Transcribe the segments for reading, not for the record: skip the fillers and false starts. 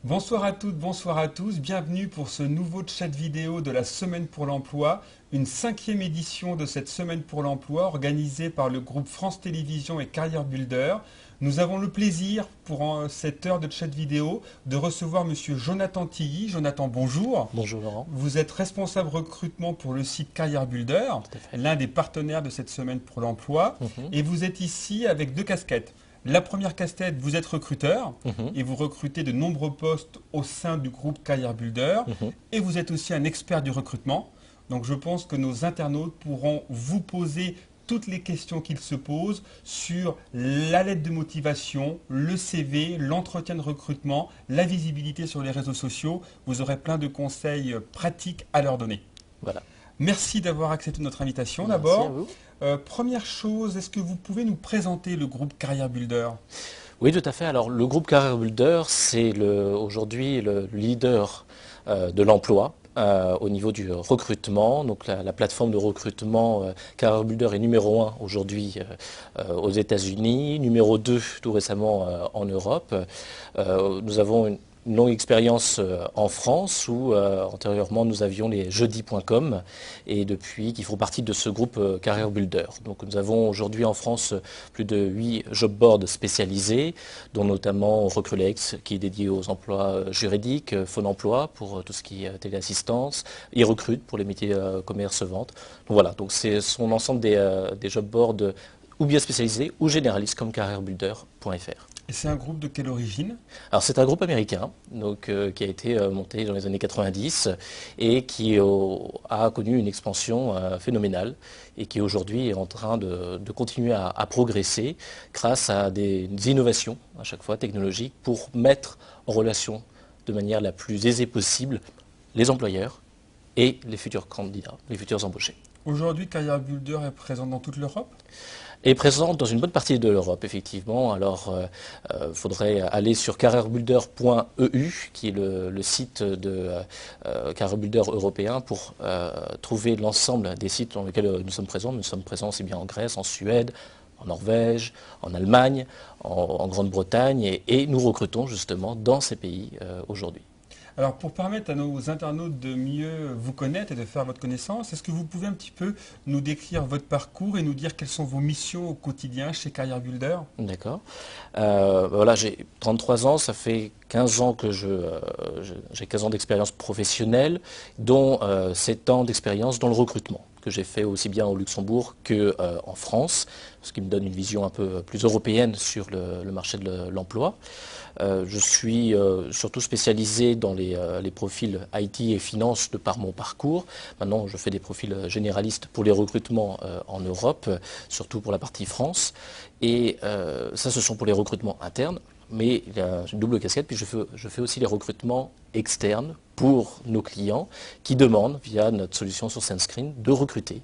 Bonsoir à toutes, bonsoir à tous. Bienvenue pour ce nouveau chat vidéo de la Semaine pour l'Emploi, une 5e édition de cette Semaine pour l'Emploi organisée par le groupe France Télévisions et Carrière Builder. Nous avons le plaisir pour cette heure de chat vidéo de recevoir Monsieur Jonathan Tilly. Jonathan, bonjour. Bonjour Laurent. Vous êtes responsable recrutement pour le site Carrière Builder, Tout à fait. l'un des partenaires de cette Semaine pour l'Emploi. Et vous êtes ici avec deux casquettes. La première casquette, vous êtes recruteur et vous recrutez de nombreux postes au sein du groupe Carrière Builder. Et vous êtes aussi un expert du recrutement. Donc je pense que nos internautes pourront vous poser toutes les questions qu'ils se posent sur la lettre de motivation, le CV, l'entretien de recrutement, la visibilité sur les réseaux sociaux. Vous aurez plein de conseils pratiques à leur donner. Voilà. Merci d'avoir accepté notre invitation Merci d'abord. à vous. Première chose, est-ce que vous pouvez nous présenter le groupe Carrière Builder ? Oui, tout à fait. Alors, le groupe Carrière Builder, c'est aujourd'hui le leader de l'emploi au niveau du recrutement. Donc, la plateforme de recrutement Carrière Builder est numéro 1 aujourd'hui aux États-Unis, numéro 2 tout récemment en Europe. Nous avons une longue expérience en France où antérieurement nous avions les jeudis.com et depuis qui font partie de ce groupe Carrière Builder. Donc nous avons aujourd'hui en France plus de 8 job boards spécialisés, dont notamment Recrulex qui est dédié aux emplois juridiques, Fon emploi pour tout ce qui est téléassistance, e-recrute pour les métiers commerce-vente. Donc voilà, donc c'est son ensemble des job boards ou bien spécialisés ou généralistes comme carrièrebuilder.fr. Et c'est un groupe de quelle origine ? Alors c'est un groupe américain donc, qui a été monté dans les années 90 et qui a connu une expansion phénoménale et qui aujourd'hui est en train de continuer à progresser grâce à des innovations à chaque fois technologiques pour mettre en relation de manière la plus aisée possible les employeurs et les futurs candidats, les futurs embauchés. Aujourd'hui, Carrière Builder est présent dans toute l'Europe ? Est présente dans une bonne partie de l'Europe, effectivement. Alors, faudrait aller sur carrièrebuilder.eu, qui est le site de Carrière Builder européen, pour trouver l'ensemble des sites dans lesquels nous sommes présents. Nous sommes présents aussi bien en Grèce, en Suède, en Norvège, en Allemagne, en Grande-Bretagne, et nous recrutons justement dans ces pays aujourd'hui. Alors pour permettre à nos internautes de mieux vous connaître et de faire votre connaissance, est-ce que vous pouvez un petit peu nous décrire votre parcours et nous dire quelles sont vos missions au quotidien chez Carrière Builder ? D'accord. Voilà, j'ai 33 ans, ça fait 15 ans que j'ai 15 ans d'expérience professionnelle, dont 7 ans d'expérience dans le recrutement, que j'ai fait aussi bien au Luxembourg qu'en France, ce qui me donne une vision un peu plus européenne sur le marché de l'emploi. Je suis surtout spécialisé dans les profils IT et finance de par mon parcours. Maintenant, je fais des profils généralistes pour les recrutements en Europe, surtout pour la partie France. Et ça, ce sont pour les recrutements internes. Mais il y a une double casquette, puis je fais aussi les recrutements externes pour nos clients qui demandent, via notre solution sur SendScreen, de recruter,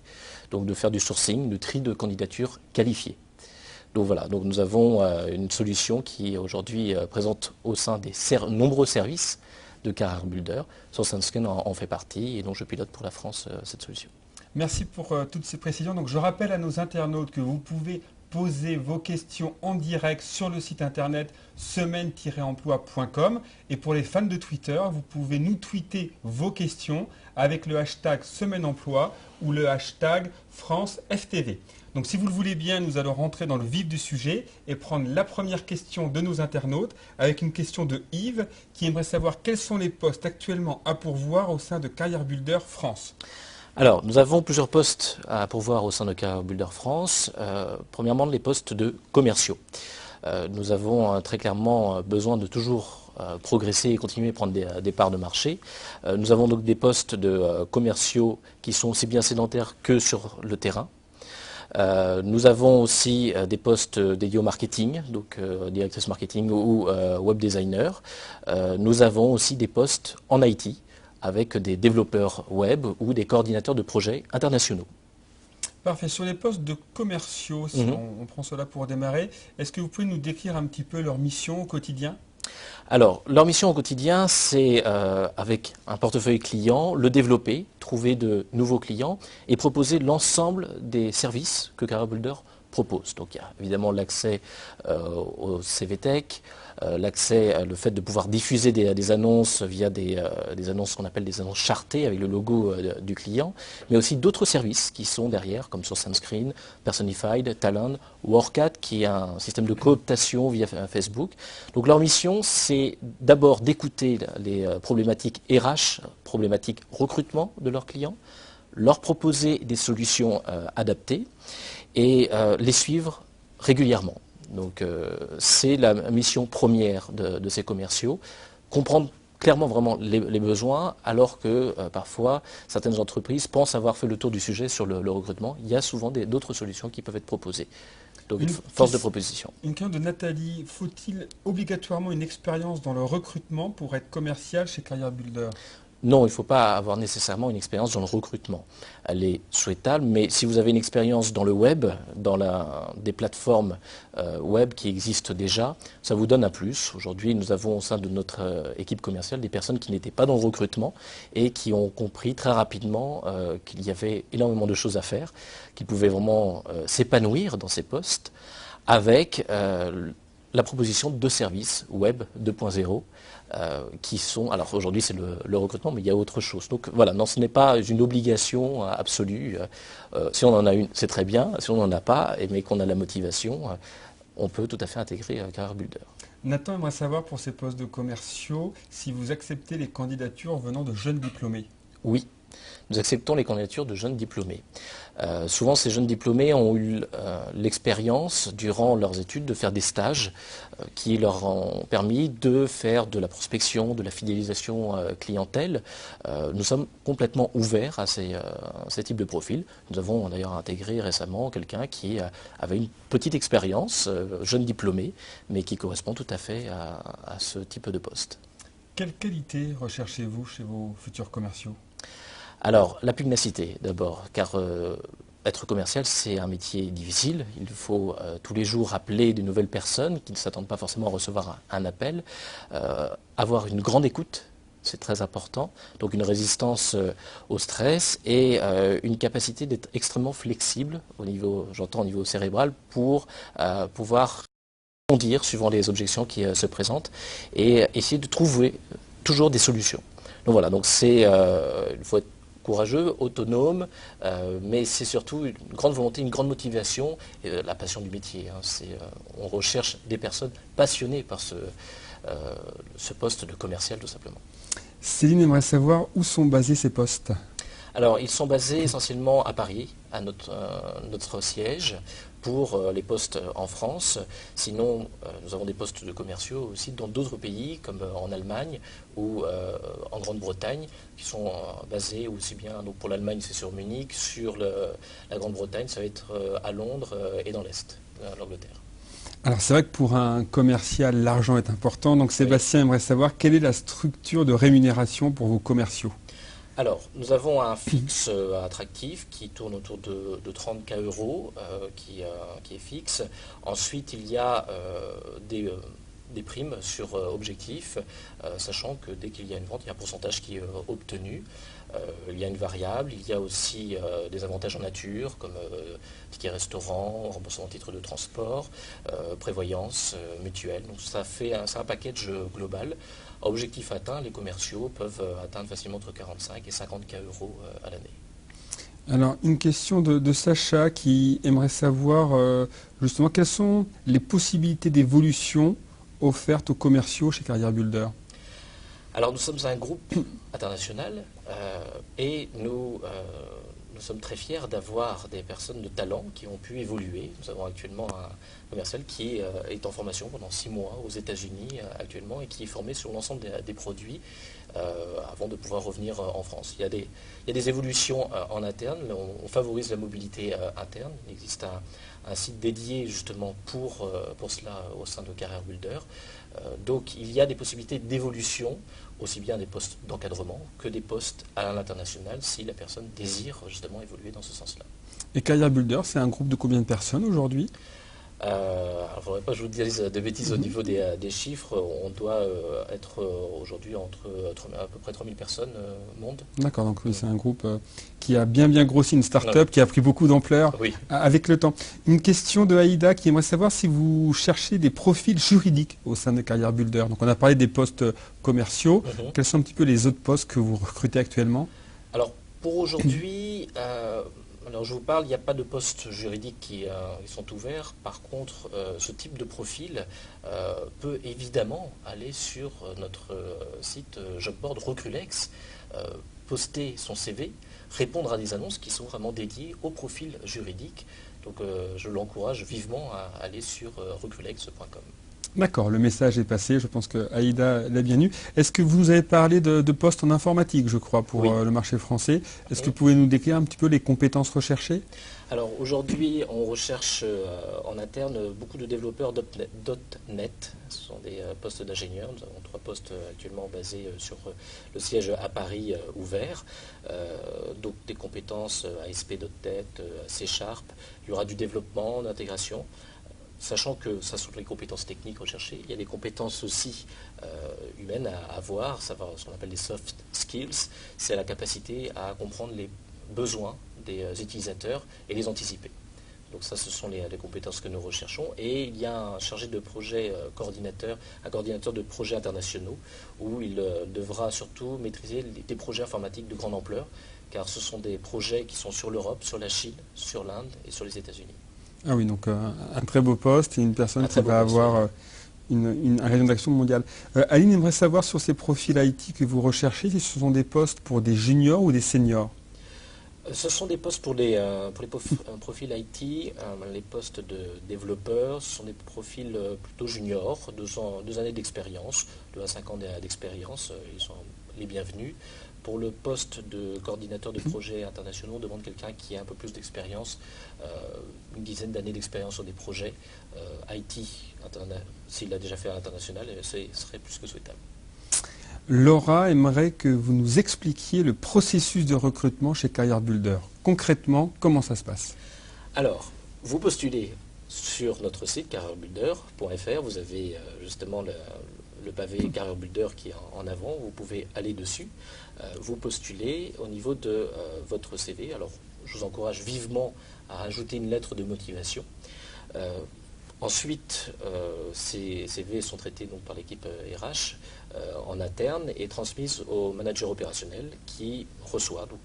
donc de faire du sourcing, du tri de candidatures qualifiées. Donc voilà, donc nous avons une solution qui est aujourd'hui présente au sein des nombreux services de Carrière Builder. Sur SendScreen en fait partie et donc je pilote pour la France cette solution. Merci pour toutes ces précisions. Donc je rappelle à nos internautes que vous pouvez poser vos questions en direct sur le site internet semaine-emploi.com et pour les fans de Twitter, vous pouvez nous tweeter vos questions avec le hashtag Semaine Emploi ou le hashtag FranceFTV. Donc si vous le voulez bien, nous allons rentrer dans le vif du sujet et prendre la première question de nos internautes avec une question de Yves qui aimerait savoir quels sont les postes actuellement à pourvoir au sein de Carrière Builder France. Alors, nous avons plusieurs postes à pourvoir au sein de Carrière Builder France. Premièrement, les postes de commerciaux. Nous avons très clairement besoin de toujours progresser et continuer à prendre des parts de marché. Nous avons donc des postes de commerciaux qui sont aussi bien sédentaires que sur le terrain. Nous avons aussi des postes dédiés au marketing, donc directrice marketing ou web designer. Nous avons aussi des postes en IT avec des développeurs web ou des coordinateurs de projets internationaux. Parfait. Sur les postes de commerciaux, si on prend cela pour démarrer, est-ce que vous pouvez nous décrire un petit peu leur mission au quotidien ? Alors, leur mission au quotidien, c'est avec un portefeuille client, le développer, trouver de nouveaux clients et proposer l'ensemble des services que Carrière Builder propose. Donc il y a évidemment l'accès au CVTech, l'accès, le fait de pouvoir diffuser des annonces via des annonces qu'on appelle des annonces chartées avec le logo du client, mais aussi d'autres services qui sont derrière, comme sur Sunscreen, Personified, Talent, Workat, qui est un système de cooptation via Facebook. Donc leur mission, c'est d'abord d'écouter les problématiques RH, problématiques recrutement de leurs clients, leur proposer des solutions adaptées et les suivre régulièrement. Donc c'est la mission première de ces commerciaux, comprendre clairement vraiment les besoins, alors que parfois certaines entreprises pensent avoir fait le tour du sujet sur le recrutement. Il y a souvent d'autres solutions qui peuvent être proposées. Donc une force de proposition. Une question de Nathalie, faut-il obligatoirement une expérience dans le recrutement pour être commercial chez Career Builder? Non, il ne faut pas avoir nécessairement une expérience dans le recrutement. Elle est souhaitable, mais si vous avez une expérience dans le web, dans des plateformes web qui existent déjà, ça vous donne un plus. Aujourd'hui, nous avons au sein de notre équipe commerciale des personnes qui n'étaient pas dans le recrutement et qui ont compris très rapidement qu'il y avait énormément de choses à faire, qu'ils pouvaient vraiment s'épanouir dans ces postes avec la proposition de services web 2.0 qui sont, alors aujourd'hui c'est le recrutement, mais il y a autre chose. Donc voilà, non, ce n'est pas une obligation absolue. Si on en a une, c'est très bien. Si on n'en a pas, mais qu'on a la motivation, on peut tout à fait intégrer Career Builder. Nathan aimerait savoir pour ces postes de commerciaux si vous acceptez les candidatures venant de jeunes diplômés. Oui. Nous acceptons les candidatures de jeunes diplômés. Souvent, ces jeunes diplômés ont eu l'expérience, durant leurs études, de faire des stages qui leur ont permis de faire de la prospection, de la fidélisation clientèle. Nous sommes complètement ouverts à ces types de profils. Nous avons d'ailleurs intégré récemment quelqu'un qui avait une petite expérience, jeune diplômé, mais qui correspond tout à fait à ce type de poste. Quelle qualité recherchez-vous chez vos futurs commerciaux ? Alors, la pugnacité d'abord, car être commercial, c'est un métier difficile. Il faut tous les jours appeler de nouvelles personnes qui ne s'attendent pas forcément à recevoir un appel. Avoir une grande écoute, c'est très important. Donc une résistance au stress et une capacité d'être extrêmement flexible au niveau, j'entends au niveau cérébral, pour pouvoir rebondir suivant les objections qui se présentent et essayer de trouver toujours des solutions. Donc voilà, donc il faut être courageux, autonome, mais c'est surtout une grande volonté, une grande motivation, et la passion du métier. On recherche des personnes passionnées par ce poste de commercial, tout simplement. Céline aimerait savoir où sont basés ces postes. Alors, ils sont basés essentiellement à Paris, à notre siège, pour les postes en France. Sinon, nous avons des postes de commerciaux aussi dans d'autres pays, comme en Allemagne ou en Grande-Bretagne, qui sont basés aussi bien, donc pour l'Allemagne c'est sur Munich, sur la Grande-Bretagne ça va être à Londres et dans l'Est, l'Angleterre. Alors c'est vrai que pour un commercial, l'argent est important, donc Sébastien aimerait savoir quelle est la structure de rémunération pour vos commerciaux. Alors, nous avons un fixe attractif qui tourne autour de 30K euros, qui est fixe. Ensuite, il y a des primes sur objectif, sachant que dès qu'il y a une vente, il y a un pourcentage qui est obtenu. Il y a une variable, il y a aussi des avantages en nature, comme tickets restaurant, remboursement titre de transport, prévoyance, mutuelle. Donc c'est un package global. Objectif atteint, les commerciaux peuvent atteindre facilement entre 45 et 50K euros à l'année. Alors, une question de Sacha qui aimerait savoir justement quelles sont les possibilités d'évolution offertes aux commerciaux chez Career Builder. Alors, nous sommes un groupe international et nous sommes très fiers d'avoir des personnes de talent qui ont pu évoluer. Nous avons actuellement un commercial qui est en formation pendant 6 mois aux États-Unis actuellement et qui est formé sur l'ensemble des produits avant de pouvoir revenir en France. Il y a des évolutions en interne, on favorise la mobilité interne. Il existe un site dédié justement pour cela au sein de Career Builder. Donc il y a des possibilités d'évolution, aussi bien des postes d'encadrement que des postes à l'international si la personne désire justement évoluer dans ce sens-là. Et Career Builder, c'est un groupe de combien de personnes aujourd'hui ? Il ne faudrait pas que je vous dise de bêtises au niveau des chiffres. On doit être aujourd'hui entre à peu près 3000 personnes au monde. D'accord, donc oui, c'est un groupe qui a bien grossi, une start-up Ouais. qui a pris beaucoup d'ampleur Oui. avec le temps. Une question de Aïda qui aimerait savoir si vous cherchez des profils juridiques au sein de Career Builder. Donc on a parlé des postes commerciaux. Mhm. Quels sont un petit peu les autres postes que vous recrutez actuellement? Alors, pour aujourd'hui, alors je vous parle, il n'y a pas de postes juridiques qui sont ouverts. Par contre, ce type de profil peut évidemment aller sur notre site Jobboard Recrulex, poster son CV, répondre à des annonces qui sont vraiment dédiées au profil juridique. Donc, je l'encourage vivement à aller sur recrulex.com. D'accord, le message est passé, je pense que Aïda l'a bien eu. Est-ce que vous nous avez parlé de postes en informatique, je crois, pour Oui. le marché français? Est-ce que Mhm. vous pouvez nous décrire un petit peu les compétences recherchées? Alors aujourd'hui, on recherche en interne beaucoup de développeurs .NET. Ce sont des postes d'ingénieurs. Nous avons 3 postes actuellement basés sur le siège à Paris ouvert. Donc des compétences ASP.NET, C#. Il y aura du développement, d'intégration. Sachant que ça sont les compétences techniques recherchées, il y a des compétences aussi humaines à avoir, ce qu'on appelle les soft skills, c'est la capacité à comprendre les besoins des utilisateurs et les anticiper. Donc ça, ce sont les compétences que nous recherchons. Et il y a un chargé de projet coordinateur, un coordinateur de projets internationaux, où il devra surtout maîtriser des projets informatiques de grande ampleur, car ce sont des projets qui sont sur l'Europe, sur la Chine, sur l'Inde et sur les États-Unis. Ah oui, donc un très beau poste et une personne Un qui très beau va poste, avoir oui. un rayon d'action mondial. Aline aimerait savoir sur ces profils IT que vous recherchez, si ce sont des postes pour des juniors ou des seniors. Ce sont des postes pour les profils IT, les postes de développeurs, ce sont des profils plutôt juniors, 2 années d'expérience, 2 à 5 ans d'expérience, ils sont les bienvenus. Pour le poste de coordinateur de projets internationaux, on demande quelqu'un qui a un peu plus d'expérience, une dizaine d'années d'expérience sur des projets IT, s'il a déjà fait à l'international, ce serait plus que souhaitable. Laura aimerait que vous nous expliquiez le processus de recrutement chez Career Builder. Concrètement, comment ça se passe? Alors, vous postulez sur notre site careerbuilder.fr, vous avez justement le pavé Career Builder qui est en avant, vous pouvez aller dessus, vous postulez au niveau de votre CV. Alors, je vous encourage vivement à ajouter une lettre de motivation. Ensuite, ces CV sont traités donc, par l'équipe RH en interne et transmises au manager opérationnel qui reçoit. Donc,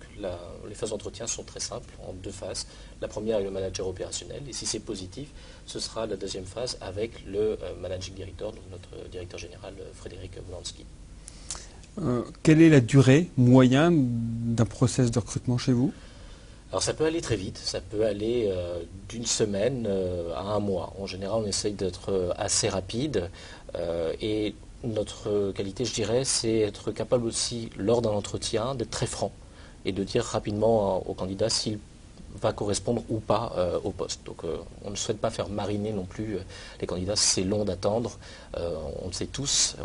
les phases d'entretien sont très simples, en 2 phases. La première est le manager opérationnel et si c'est positif, ce sera la deuxième phase avec le managing director, donc notre directeur général Frédéric Wolanski. Quelle est la durée moyenne d'un process de recrutement chez vous? Alors ça peut aller très vite, ça peut aller d'une semaine à 1 mois. En général, on essaye d'être assez rapide et notre qualité, je dirais, c'est être capable aussi, lors d'un entretien, d'être très franc et de dire rapidement au candidat s'il va correspondre ou pas au poste. Donc on ne souhaite pas faire mariner non plus les candidats, c'est long d'attendre, on le sait tous,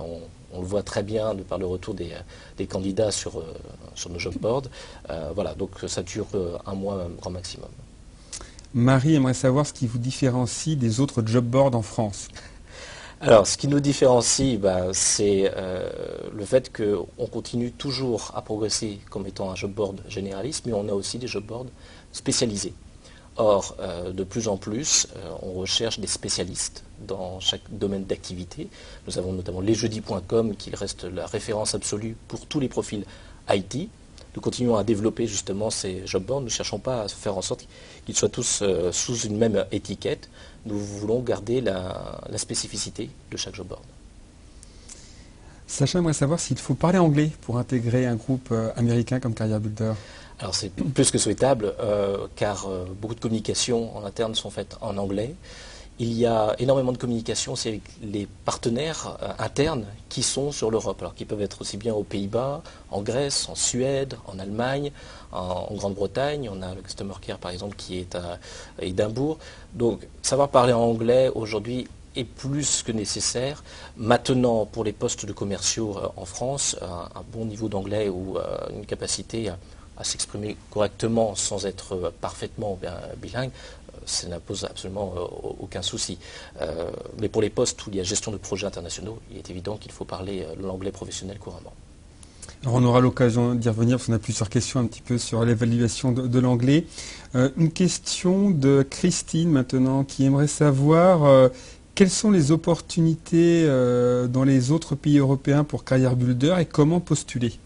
on le voit très bien de par le retour des candidats sur nos job boards. Voilà, donc ça dure 1 mois grand maximum. Marie aimerait savoir ce qui vous différencie des autres job boards en France. Alors, ce qui nous différencie, c'est le fait qu'on continue toujours à progresser comme étant un job board généraliste, mais on a aussi des job boards spécialisés. Or, de plus en plus, on recherche des spécialistes dans chaque domaine d'activité. Nous avons notamment lesjeudis.com qui reste la référence absolue pour tous les profils IT. Nous continuons à développer justement ces job boards. Nous ne cherchons pas à faire en sorte qu'ils soient tous sous une même étiquette. Nous voulons garder la spécificité de chaque job board. Sacha aimerait savoir s'il faut parler anglais pour intégrer un groupe américain comme Career Builder. Alors c'est plus que souhaitable car beaucoup de communications en interne sont faites en anglais. Il y a énormément de communication aussi avec les partenaires internes qui sont sur l'Europe, alors qui peuvent être aussi bien aux Pays-Bas, en Grèce, en Suède, en Allemagne, en Grande-Bretagne. On a le Customer Care par exemple qui est à Édimbourg. Donc savoir parler en anglais aujourd'hui est plus que nécessaire. Maintenant, pour les postes de commerciaux en France, un bon niveau d'anglais ou une capacité à s'exprimer correctement sans être parfaitement bilingue, ça n'impose absolument aucun souci. Mais pour les postes où il y a gestion de projets internationaux, il est évident qu'il faut parler l'anglais professionnel couramment. Alors on aura l'occasion d'y revenir parce qu'on a plusieurs questions un petit peu sur l'évaluation de l'anglais. Une question de Christine maintenant qui aimerait savoir quelles sont les opportunités dans les autres pays européens pour Career Builder et comment postuler.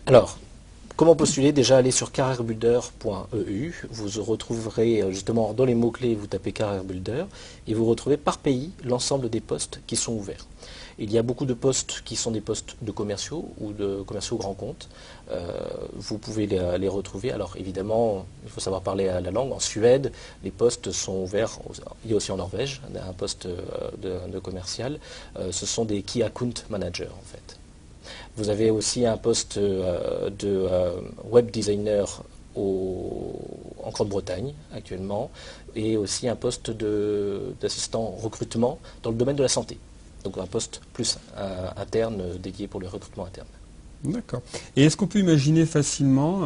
Alors, comment postuler? Déjà, allez sur careerbuilder.eu. Vous retrouverez justement dans les mots-clés, vous tapez Career Builder et vous retrouvez par pays l'ensemble des postes qui sont ouverts. Il y a beaucoup de postes qui sont des postes de commerciaux ou de commerciaux grands comptes. Vous pouvez les retrouver. Alors évidemment, il faut savoir parler la langue. En Suède, les postes sont ouverts. Il y a aussi en Norvège un poste de commercial. Ce sont des Key Account Managers en fait. Vous avez aussi un poste de web designer en Grande-Bretagne actuellement et aussi un poste d'assistant recrutement dans le domaine de la santé. Donc un poste plus interne dédié pour le recrutement interne. D'accord. Et est-ce qu'on peut imaginer facilement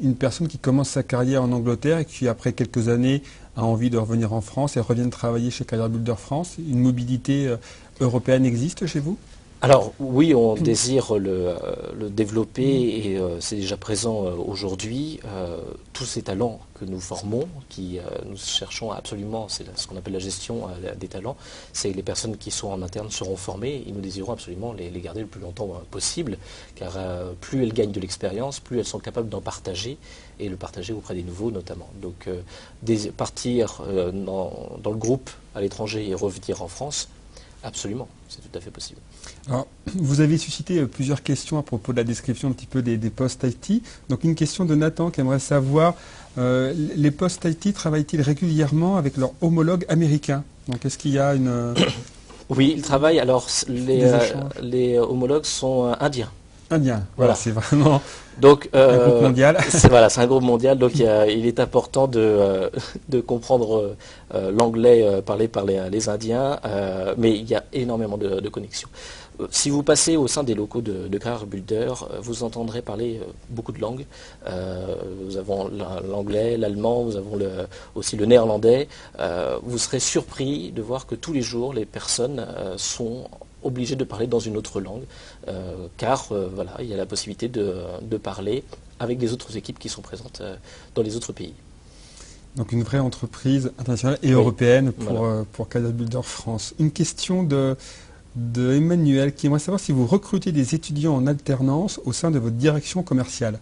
une personne qui commence sa carrière en Angleterre et qui après quelques années a envie de revenir en France et revienne travailler chez Career Builder France? Une mobilité européenne existe chez vous? Alors oui, on désire le développer et c'est déjà présent aujourd'hui. Tous ces talents que nous formons, nous cherchons absolument, c'est ce qu'on appelle la gestion des talents, c'est les personnes qui sont en interne seront formées et nous désirons absolument les garder le plus longtemps possible, car plus elles gagnent de l'expérience, plus elles sont capables d'en partager et le partager auprès des nouveaux notamment. Donc partir dans le groupe à l'étranger et revenir en France, absolument, c'est tout à fait possible. Alors, vous avez suscité plusieurs questions à propos de la description un petit peu des postes IT. Donc une question de Nathan qui aimerait savoir, les postes IT travaillent-ils régulièrement avec leurs homologues américains? Donc est-ce qu'il y a une... Oui, ils travaillent. Alors les homologues sont indiens. Indien, voilà, c'est vraiment donc, un groupe mondial. C'est un groupe mondial, donc il est important de comprendre l'anglais parlé par les Indiens, mais il y a énormément de connexions. Si vous passez au sein des locaux de Career Builder, vous entendrez parler beaucoup de langues. Nous avons l'anglais, l'allemand, nous avons aussi le néerlandais. Vous serez surpris de voir que tous les jours, les personnes sont obligés de parler dans une autre langue, car voilà, il y a la possibilité de parler avec des autres équipes qui sont présentes dans les autres pays. Donc une vraie entreprise internationale et européenne pour Career Builder France. Une question de Emmanuel qui aimerait savoir si vous recrutez des étudiants en alternance au sein de votre direction commerciale.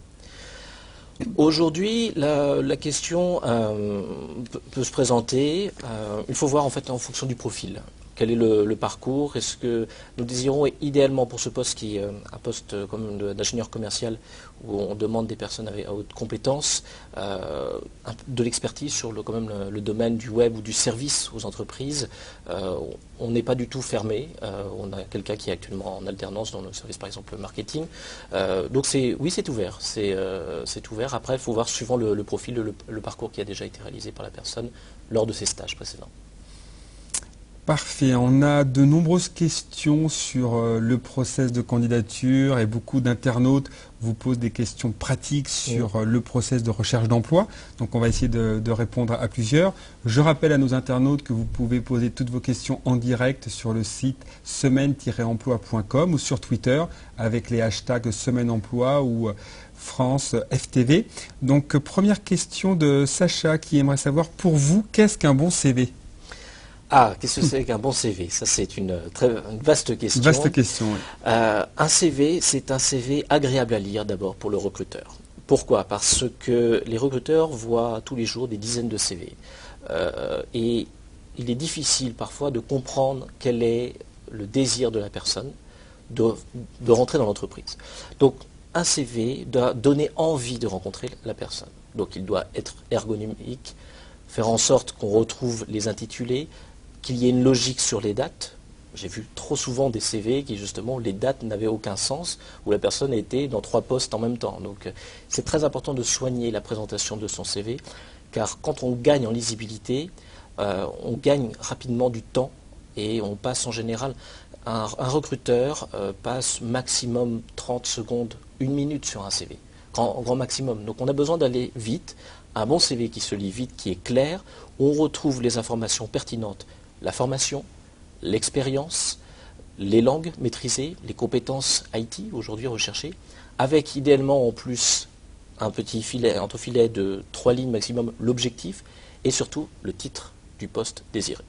Aujourd'hui, la question peut se présenter. Il faut voir en fait en fonction du profil. Quel est le parcours? Est-ce que nous désirons idéalement pour ce poste qui est un poste comme d'ingénieur commercial où on demande des personnes à haute compétence, de l'expertise sur quand même le domaine du web ou du service aux entreprises. On n'est pas du tout fermé. On a quelqu'un qui est actuellement en alternance dans le service par exemple marketing. Donc oui, c'est ouvert. C'est ouvert. Après, il faut voir suivant le profil, le parcours qui a déjà été réalisé par la personne lors de ses stages précédents. Parfait. On a de nombreuses questions sur le process de candidature et beaucoup d'internautes vous posent des questions pratiques sur le process de recherche d'emploi. Donc on va essayer de répondre à plusieurs. Je rappelle à nos internautes que vous pouvez poser toutes vos questions en direct sur le site semaine-emploi.com ou sur Twitter avec les hashtags Semaine Emploi ou France FTV. Donc première question de Sacha qui aimerait savoir pour vous, qu'est-ce qu'un bon CV ? Ah, qu'est-ce que c'est qu'un bon CV? Ça, c'est une vaste question. Vaste question, oui. Un CV, c'est un CV agréable à lire d'abord pour le recruteur. Pourquoi? Parce que les recruteurs voient tous les jours des dizaines de CV. Et il est difficile parfois de comprendre quel est le désir de la personne de rentrer dans l'entreprise. Donc, un CV doit donner envie de rencontrer la personne. Donc, il doit être ergonomique, faire en sorte qu'on retrouve les intitulés, qu'il y ait une logique sur les dates. J'ai vu trop souvent des CV qui, justement, les dates n'avaient aucun sens, où la personne était dans 3 postes en même temps. Donc, c'est très important de soigner la présentation de son CV, car quand on gagne en lisibilité, on gagne rapidement du temps, et on passe en général, un recruteur passe maximum 30 secondes, 1 minute sur un CV. grand maximum. Donc on a besoin d'aller vite. Un bon CV qui se lit vite, qui est clair, on retrouve les informations pertinentes, la formation, l'expérience, les langues maîtrisées, les compétences IT aujourd'hui recherchées, avec idéalement en plus un petit filet, entrefilet de 3 lignes maximum, l'objectif, et surtout le titre du poste désiré.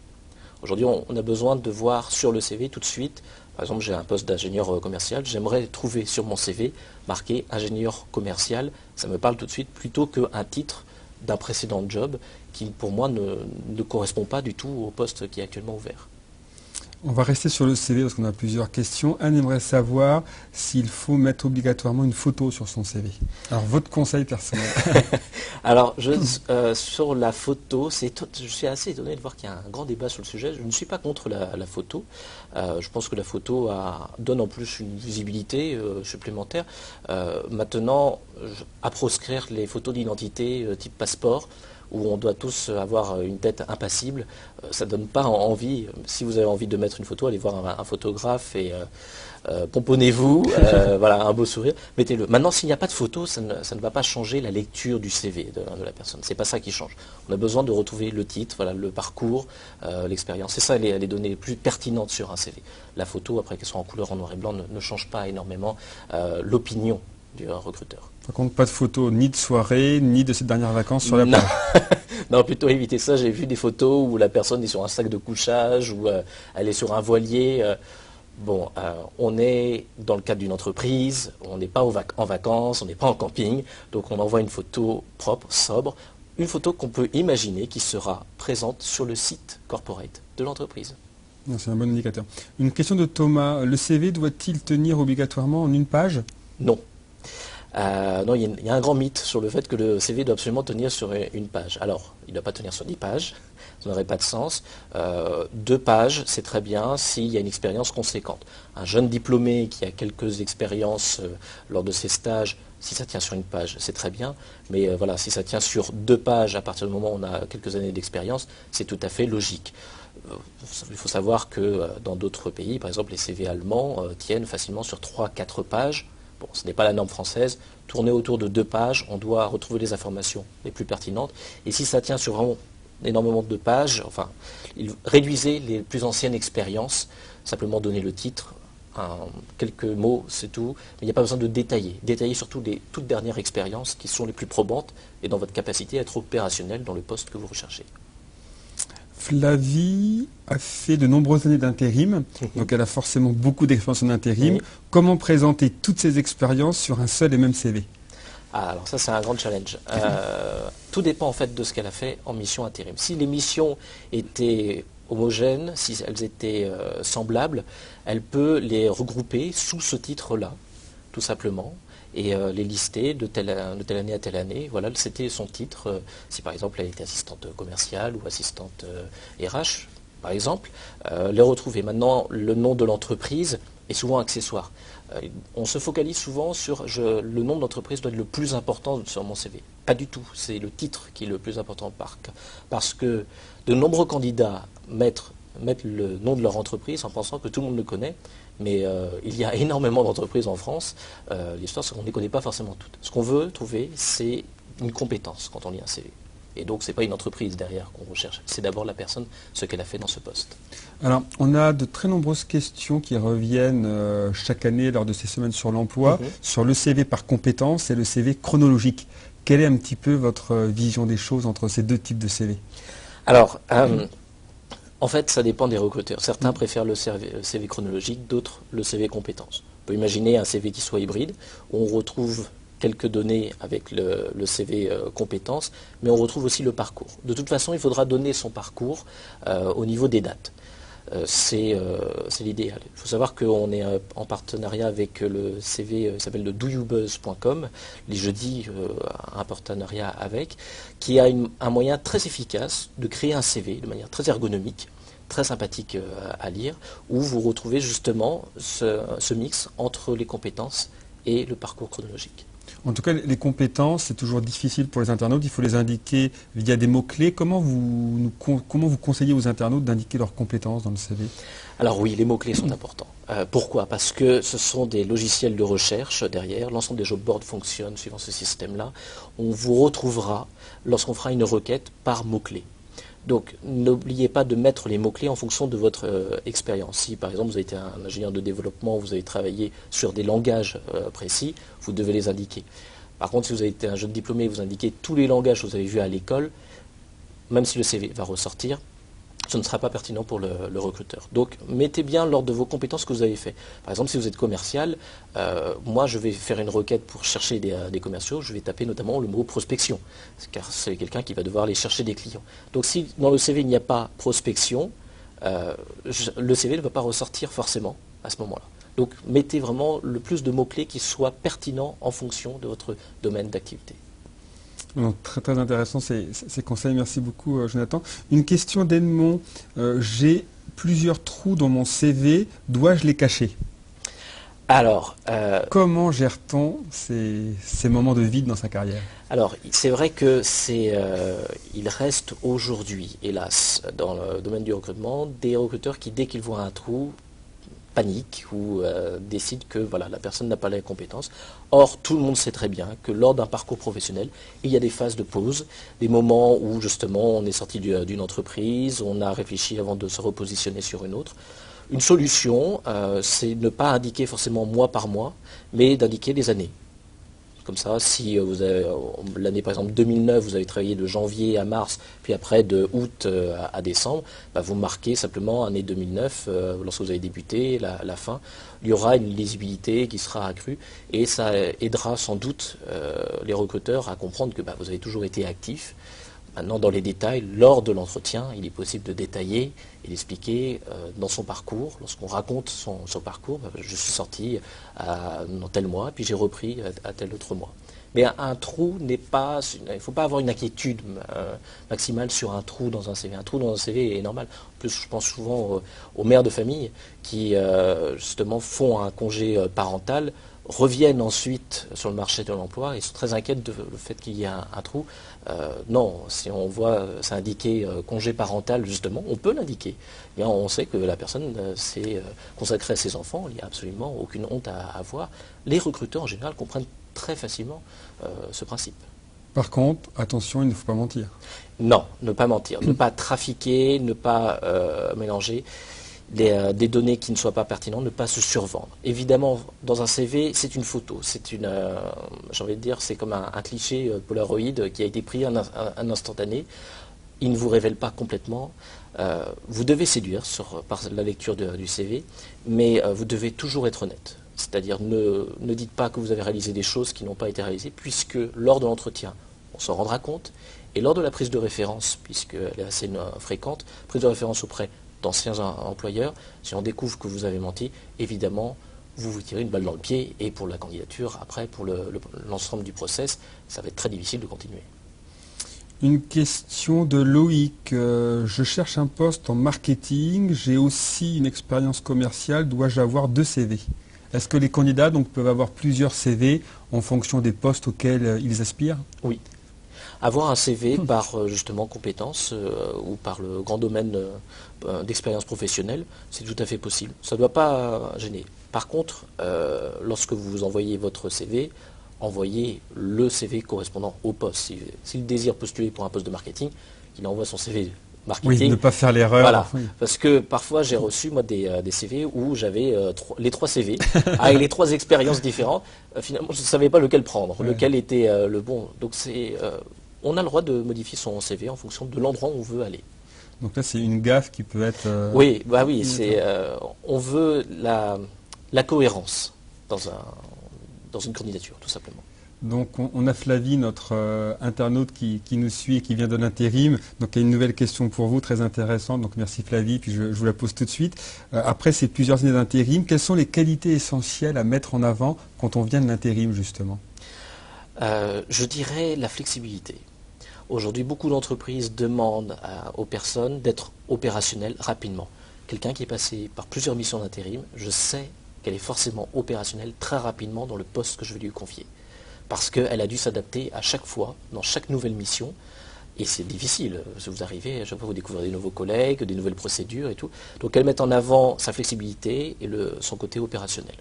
Aujourd'hui, on a besoin de voir sur le CV tout de suite, par exemple j'ai un poste d'ingénieur commercial, j'aimerais trouver sur mon CV marqué ingénieur commercial, ça me parle tout de suite plutôt qu'un titre d'un précédent job qui pour moi ne correspond pas du tout au poste qui est actuellement ouvert. On va rester sur le CV parce qu'on a plusieurs questions. Anne aimerait savoir s'il faut mettre obligatoirement une photo sur son CV. Alors, votre conseil personnel. Alors, sur la photo, je suis assez étonné de voir qu'il y a un grand débat sur le sujet. Je ne suis pas contre la photo. Je pense que la photo donne en plus une visibilité supplémentaire. Maintenant, à proscrire les photos d'identité type passeport, où on doit tous avoir une tête impassible, ça ne donne pas envie. Si vous avez envie de mettre une photo, allez voir un photographe et pomponnez-vous, voilà, un beau sourire, mettez-le. Maintenant, s'il n'y a pas de photo, ça ne va pas changer la lecture du CV de la personne. C'est pas ça qui change. On a besoin de retrouver le titre, voilà, le parcours, l'expérience. C'est ça les données les plus pertinentes sur un CV. La photo, après qu'elle soit en couleur, en noir et blanc, ne change pas énormément l'opinion du recruteur. Par contre, pas de photos ni de soirée, ni de ces dernières vacances sur la plage. Non, plutôt éviter ça. J'ai vu des photos où la personne est sur un sac de couchage, ou elle est sur un voilier. Bon, on est dans le cadre d'une entreprise, on n'est pas en vacances, on n'est pas en camping, donc on envoie une photo propre, sobre, une photo qu'on peut imaginer qui sera présente sur le site corporate de l'entreprise. C'est un bon indicateur. Une question de Thomas. Le CV doit-il tenir obligatoirement en une page ? Non. Non, il y a un grand mythe sur le fait que le CV doit absolument tenir sur une page. Alors, il ne doit pas tenir sur 10 pages, ça n'aurait pas de sens. 2 pages, c'est très bien s'il y a une expérience conséquente. Un jeune diplômé qui a quelques expériences lors de ses stages, si ça tient sur une page, c'est très bien. Mais voilà, si ça tient sur 2 pages à partir du moment où on a quelques années d'expérience, c'est tout à fait logique. Il faut savoir que dans d'autres pays, par exemple les CV allemands, tiennent facilement sur 3-4 pages. Bon, ce n'est pas la norme française. Tourner autour de 2 pages, on doit retrouver les informations les plus pertinentes. Et si ça tient sur vraiment énormément de pages, enfin, réduisez les plus anciennes expériences, simplement donner le titre, quelques mots, c'est tout. Mais il n'y a pas besoin de détailler. Détaillez surtout les toutes dernières expériences qui sont les plus probantes et dans votre capacité à être opérationnel dans le poste que vous recherchez. Flavie a fait de nombreuses années d'intérim, donc elle a forcément beaucoup d'expérience en intérim. Oui. Comment présenter toutes ces expériences sur un seul et même CV ? Alors ça c'est un grand challenge. Tout dépend en fait de ce qu'elle a fait en mission intérim. Si les missions étaient homogènes, si elles étaient semblables, elle peut les regrouper sous ce titre-là, tout simplement, et les lister de telle année à telle année. Voilà, c'était son titre. Si par exemple elle était assistante commerciale ou assistante RH, par exemple, les retrouver. Maintenant, le nom de l'entreprise est souvent accessoire. On se focalise souvent sur le nom de l'entreprise doit être le plus important sur mon CV. Pas du tout, c'est le titre qui est le plus important parce que de nombreux candidats mettent le nom de leur entreprise en pensant que tout le monde le connaît, mais il y a énormément d'entreprises en France. L'histoire, c'est qu'on ne les connaît pas forcément toutes. Ce qu'on veut trouver, c'est une compétence quand on lit un CV. Et donc, ce n'est pas une entreprise derrière qu'on recherche. C'est d'abord la personne, ce qu'elle a fait dans ce poste. Alors, on a de très nombreuses questions qui reviennent chaque année lors de ces semaines sur l'emploi, sur le CV par compétence et le CV chronologique. Quelle est un petit peu votre vision des choses entre ces 2 types de CV ? Alors, en fait, ça dépend des recruteurs. Certains préfèrent le CV chronologique, d'autres le CV compétence. On peut imaginer un CV qui soit hybride, où on retrouve quelques données avec le CV compétences, mais on retrouve aussi le parcours. De toute façon, il faudra donner son parcours au niveau des dates. C'est l'idéal. Il faut savoir qu'on est en partenariat avec le CV qui s'appelle le doyoubuzz.com, les jeudis un partenariat avec, qui a un moyen très efficace de créer un CV de manière très ergonomique, très sympathique à lire, où vous retrouvez justement ce mix entre les compétences et le parcours chronologique. En tout cas, les compétences, c'est toujours difficile pour les internautes. Il faut les indiquer via des mots-clés. Comment vous conseillez aux internautes d'indiquer leurs compétences dans le CV? Alors oui, les mots-clés sont importants. Pourquoi? Parce que ce sont des logiciels de recherche derrière. L'ensemble des job boards fonctionnent suivant ce système-là. On vous retrouvera, lorsqu'on fera une requête, par mots-clés. Donc n'oubliez pas de mettre les mots-clés en fonction de votre expérience. Si par exemple vous avez été un ingénieur de développement, vous avez travaillé sur des langages précis, vous devez les indiquer. Par contre, si vous avez été un jeune diplômé, vous indiquez tous les langages que vous avez vus à l'école, même si le CV va ressortir, ce ne sera pas pertinent pour le recruteur. Donc mettez bien l'ordre de vos compétences que vous avez fait. Par exemple, si vous êtes commercial, moi je vais faire une requête pour chercher des commerciaux, je vais taper notamment le mot prospection, car c'est quelqu'un qui va devoir aller chercher des clients. Donc si dans le CV il n'y a pas prospection, le CV ne va pas ressortir forcément à ce moment-là. Donc mettez vraiment le plus de mots-clés qui soient pertinents en fonction de votre domaine d'activité. Donc, très, très intéressant ces conseils. Merci beaucoup, Jonathan. Une question d'Edmond. J'ai plusieurs trous dans mon CV. Dois-je les cacher? Alors, comment gère-t-on ces moments de vide dans sa carrière? Alors, c'est vrai que il reste aujourd'hui, hélas, dans le domaine du recrutement, des recruteurs qui, dès qu'ils voient un trou, paniquent ou décident que voilà, la personne n'a pas les compétences. Or, tout le monde sait très bien que lors d'un parcours professionnel, il y a des phases de pause, des moments où justement on est sorti d'une entreprise, on a réfléchi avant de se repositionner sur une autre. Une solution, c'est ne pas indiquer forcément mois par mois, mais d'indiquer les années. Comme ça, si vous avez l'année par exemple 2009, vous avez travaillé de janvier à mars, puis après de août à décembre, bah, vous marquez simplement année 2009, lorsque vous avez débuté, la fin. Il y aura une lisibilité qui sera accrue et ça aidera sans doute les recruteurs à comprendre que bah, vous avez toujours été actif. Maintenant, dans les détails, lors de l'entretien, il est possible de détailler et d'expliquer dans son parcours. Lorsqu'on raconte son parcours, je suis sorti dans tel mois, puis j'ai repris à tel autre mois. Mais un trou n'est pas... Il ne faut pas avoir une inquiétude maximale sur un trou dans un CV. Un trou dans un CV est normal. En plus, je pense souvent aux mères de famille qui, justement, font un congé parental, reviennent ensuite sur le marché de l'emploi et sont très inquiètes du fait qu'il y ait un trou. Non, si on voit c'est indiqué congé parental, justement, on peut l'indiquer. On sait que la personne s'est consacrée à ses enfants, il n'y a absolument aucune honte à avoir. Les recruteurs, en général, comprennent très facilement ce principe. Par contre, attention, il ne faut pas mentir. Non, ne pas mentir, ne pas trafiquer, ne pas mélanger. Des données qui ne soient pas pertinentes, ne pas se survendre. Évidemment, dans un CV, c'est une photo, c'est une, j'ai envie de dire, c'est comme un cliché Polaroid qui a été pris un instantané. Il ne vous révèle pas complètement. Vous devez séduire par la lecture du CV, mais vous devez toujours être honnête. C'est-à-dire, ne dites pas que vous avez réalisé des choses qui n'ont pas été réalisées, puisque lors de l'entretien, on s'en rendra compte, et lors de la prise de référence, puisqu'elle est assez fréquente, prise de référence auprès d'anciens employeurs, si on découvre que vous avez menti, évidemment, vous vous tirez une balle dans le pied et pour la candidature, après, pour l'ensemble du process, ça va être très difficile de continuer. Une question de Loïc. Je cherche un poste en marketing, j'ai aussi une expérience commerciale, dois-je avoir 2 CV? Est-ce que les candidats donc, peuvent avoir plusieurs CV en fonction des postes auxquels ils aspirent? Oui. Avoir un CV par justement compétence ou par le grand domaine d'expérience professionnelle, c'est tout à fait possible. Ça ne doit pas gêner. Par contre, lorsque vous envoyez votre CV, envoyez le CV correspondant au poste. S'il désire postuler pour un poste de marketing, il envoie son CV marketing. Oui, ne pas faire l'erreur. Voilà, oui. parce que parfois j'ai reçu moi des CV où j'avais les 3 CV avec les 3 expériences différentes. Finalement, je ne savais pas lequel prendre, lequel était le bon. Donc on a le droit de modifier son CV en fonction de l'endroit où on veut aller. Donc là, c'est une gaffe qui peut être... Oui, bah oui, on veut la cohérence dans une candidature, tout simplement. Donc on a Flavie, notre internaute qui nous suit et qui vient de l'intérim. Donc il y a une nouvelle question pour vous, très intéressante. Donc merci Flavie, puis je vous la pose tout de suite. Après ces plusieurs années d'intérim, quelles sont les qualités essentielles à mettre en avant quand on vient de l'intérim justement? Je dirais la flexibilité. Aujourd'hui, beaucoup d'entreprises demandent aux personnes d'être opérationnelles rapidement. Quelqu'un qui est passé par plusieurs missions d'intérim, je sais qu'elle est forcément opérationnelle très rapidement dans le poste que je vais lui confier. parce qu'elle a dû s'adapter à chaque fois, dans chaque nouvelle mission. Et c'est difficile, vous arrivez, à chaque fois vous découvrez des nouveaux collègues, des nouvelles procédures et tout. Donc elle met en avant sa flexibilité et son côté opérationnel.